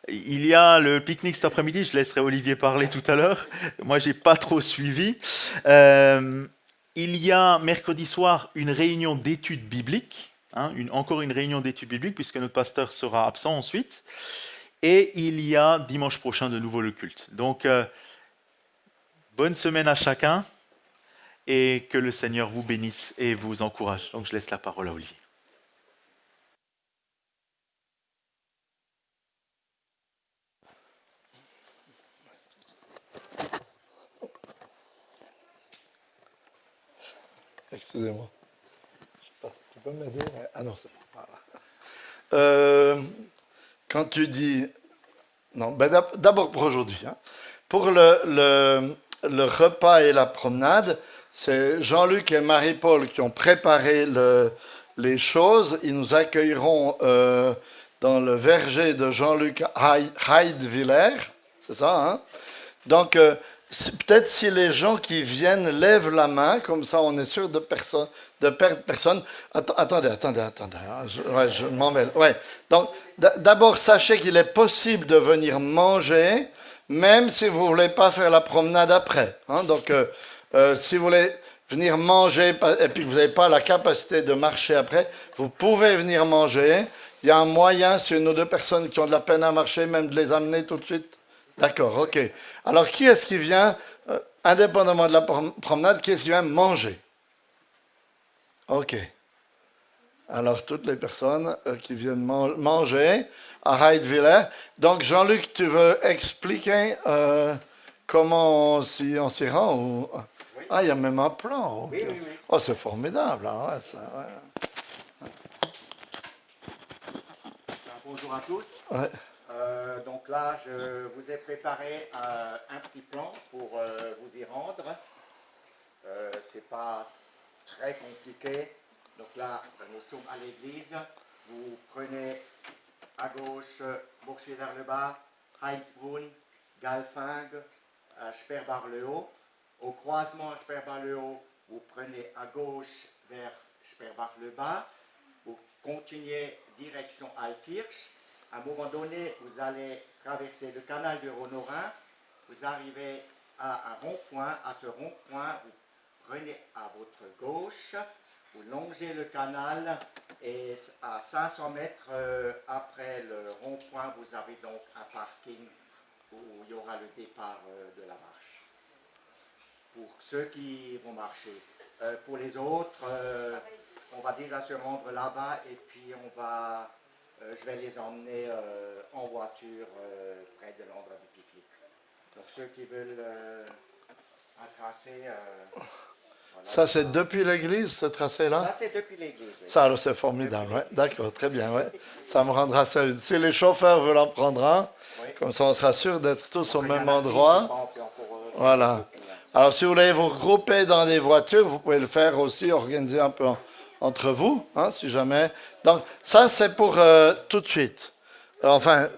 il y a le pique-nique cet après-midi. Je laisserai Olivier parler tout à l'heure. Moi, je n'ai pas trop suivi. Il y a mercredi soir une réunion d'études bibliques. Encore une réunion d'études bibliques puisque notre pasteur sera absent ensuite. Et il y a dimanche prochain de nouveau le culte. Donc, bonne semaine à chacun et que le Seigneur vous bénisse et vous encourage. Donc, je laisse la parole à Olivier. Excusez-moi. Je sais pas si tu peux m'aider. Ah non, c'est bon. Voilà. Quand tu dis... Non, ben d'abord pour aujourd'hui. Pour le repas et la promenade, c'est Jean-Luc et Marie-Paul qui ont préparé les choses. Ils nous accueilleront dans le verger de Jean-Luc Heidwiller. C'est ça, hein? Donc, peut-être si les gens qui viennent lèvent la main, comme ça on est sûr de perdre personne. Attendez, hein, je m'en mêle. Ouais. Donc, d'abord, sachez qu'il est possible de venir manger, même si vous ne voulez pas faire la promenade après. Hein. Donc, si vous voulez venir manger et puis que vous n'avez pas la capacité de marcher après, vous pouvez venir manger. Il y a un moyen, si une ou deux personnes qui ont de la peine à marcher, même de les amener tout de suite. D'accord, ok. Alors, qui est-ce qui vient, indépendamment de la promenade, qui est-ce qui vient manger? Ok. Alors, toutes les personnes qui viennent manger à Heidwiller. Donc, Jean-Luc, tu veux expliquer comment on s'y rend ou... Oui. Ah, il y a même un plan. Okay. Oui. Oh, c'est formidable. Hein, ouais, ça, ouais. Bonjour à tous. Ouais. Donc là, je vous ai préparé un petit plan pour vous y rendre. C'est pas très compliqué. Donc là, nous sommes à l'église. Vous prenez à gauche, marchez vers le bas, Heimsbrunn, Galfing, Sperbar-le-Haut. Au croisement Sperbar-le-Haut, vous prenez à gauche vers Sperbar-le-Bas. Vous continuez direction Altkirch. À un moment donné, vous allez traverser le canal de Rhône-Rhin. Vous arrivez à un rond-point. À ce rond-point, vous prenez à votre gauche, vous longez le canal et à 500 mètres après le rond-point, vous avez donc un parking où il y aura le départ de la marche. Pour ceux qui vont marcher. Pour les autres, on va déjà se rendre là-bas et puis je vais les emmener en voiture près de l'endroit du pique-nique. Donc ceux qui veulent un tracé... voilà. Ça, c'est depuis l'église, ce tracé-là? Ça, c'est depuis l'église, oui. Ça, alors, c'est formidable, ouais. D'accord, très bien, ouais. Ça me rendra service. Si les chauffeurs veulent en prendre un, oui. Comme ça, on sera sûr d'être tous au même endroit. Voilà. Alors, si vous voulez vous regrouper dans des voitures, vous pouvez le faire aussi, organiser un peu entre vous, hein, si jamais. Donc, ça, c'est pour tout de suite. Enfin,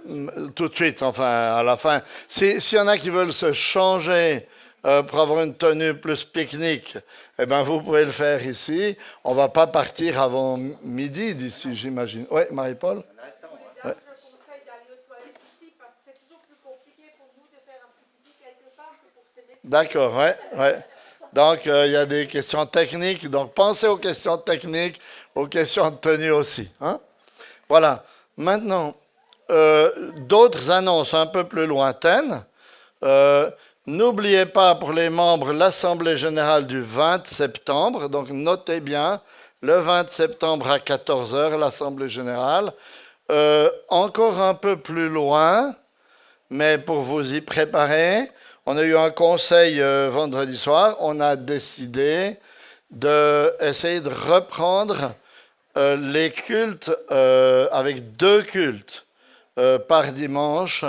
tout de suite, enfin, à la fin. S'il y en a qui veulent se changer pour avoir une tenue plus pique-nique, eh bien, vous pouvez le faire ici. On ne va pas partir avant midi d'ici, j'imagine. Oui, Marie-Paul? Ouais. Je conseille d'aller aux toilettes ici parce que c'est toujours plus compliqué pour nous de faire un petit pique quelque part que pour se laisser. D'accord, ouais. Donc, il y a des questions techniques. Donc, pensez aux questions techniques, aux questions de tenue aussi. Hein? Voilà. Maintenant, d'autres annonces un peu plus lointaines. N'oubliez pas pour les membres l'Assemblée générale du 20 septembre. Donc, notez bien, le 20 septembre à 14h, l'Assemblée générale. Encore un peu plus loin, mais pour vous y préparer, on a eu un conseil vendredi soir, on a décidé d'essayer de reprendre les cultes avec 2 cultes par dimanche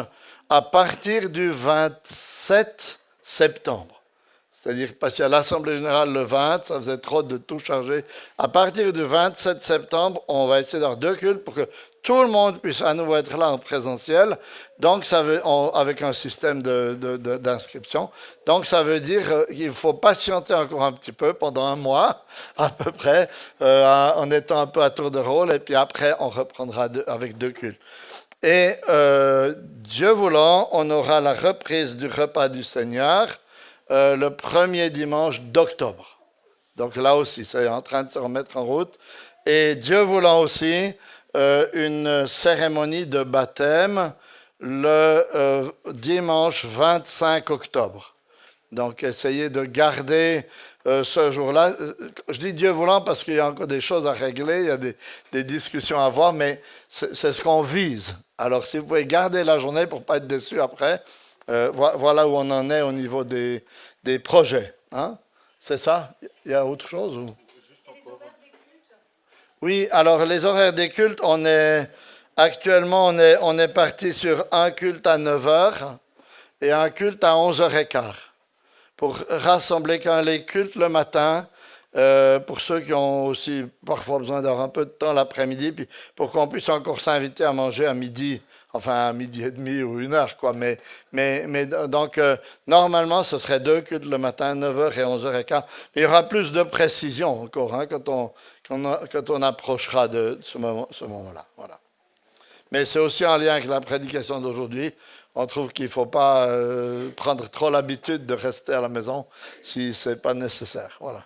à partir du 27 septembre. C'est-à-dire parce qu'à l'Assemblée générale le 20, ça faisait trop de tout charger. À partir du 27 septembre, on va essayer d'avoir 2 cultes pour que tout le monde puisse à nouveau être là en présentiel. Donc, avec un système d'inscription. Donc, ça veut dire qu'il faut patienter encore un petit peu pendant 1 mois, à peu près, en étant un peu à tour de rôle. Et puis après, on reprendra avec 2 cultes. Et Dieu voulant, on aura la reprise du repas du Seigneur le premier dimanche d'octobre. Donc là aussi, c'est en train de se remettre en route. Et Dieu voulant aussi, une cérémonie de baptême le dimanche 25 octobre. Donc essayez de garder ce jour-là. Je dis Dieu voulant parce qu'il y a encore des choses à régler, il y a des discussions à avoir, mais c'est ce qu'on vise. Alors si vous pouvez garder la journée pour ne pas être déçu après, voilà où on en est au niveau des projets. Hein? C'est ça? Il y a autre chose? Ou? Oui, alors les horaires des cultes, actuellement on est parti sur un culte à 9h et un culte à 11h15 pour rassembler quand les cultes le matin, pour ceux qui ont aussi parfois besoin d'avoir un peu de temps l'après-midi, puis pour qu'on puisse encore s'inviter à manger à midi. Enfin, à 12h30 ou 1h, quoi. Donc, normalement, ce serait 2 cultes le matin, 9h et 11h15. Mais il y aura plus de précision encore hein, quand on approchera de ce moment-là. Voilà. Mais c'est aussi en lien avec la prédication d'aujourd'hui. On trouve qu'il ne faut pas prendre trop l'habitude de rester à la maison si ce n'est pas nécessaire. Voilà.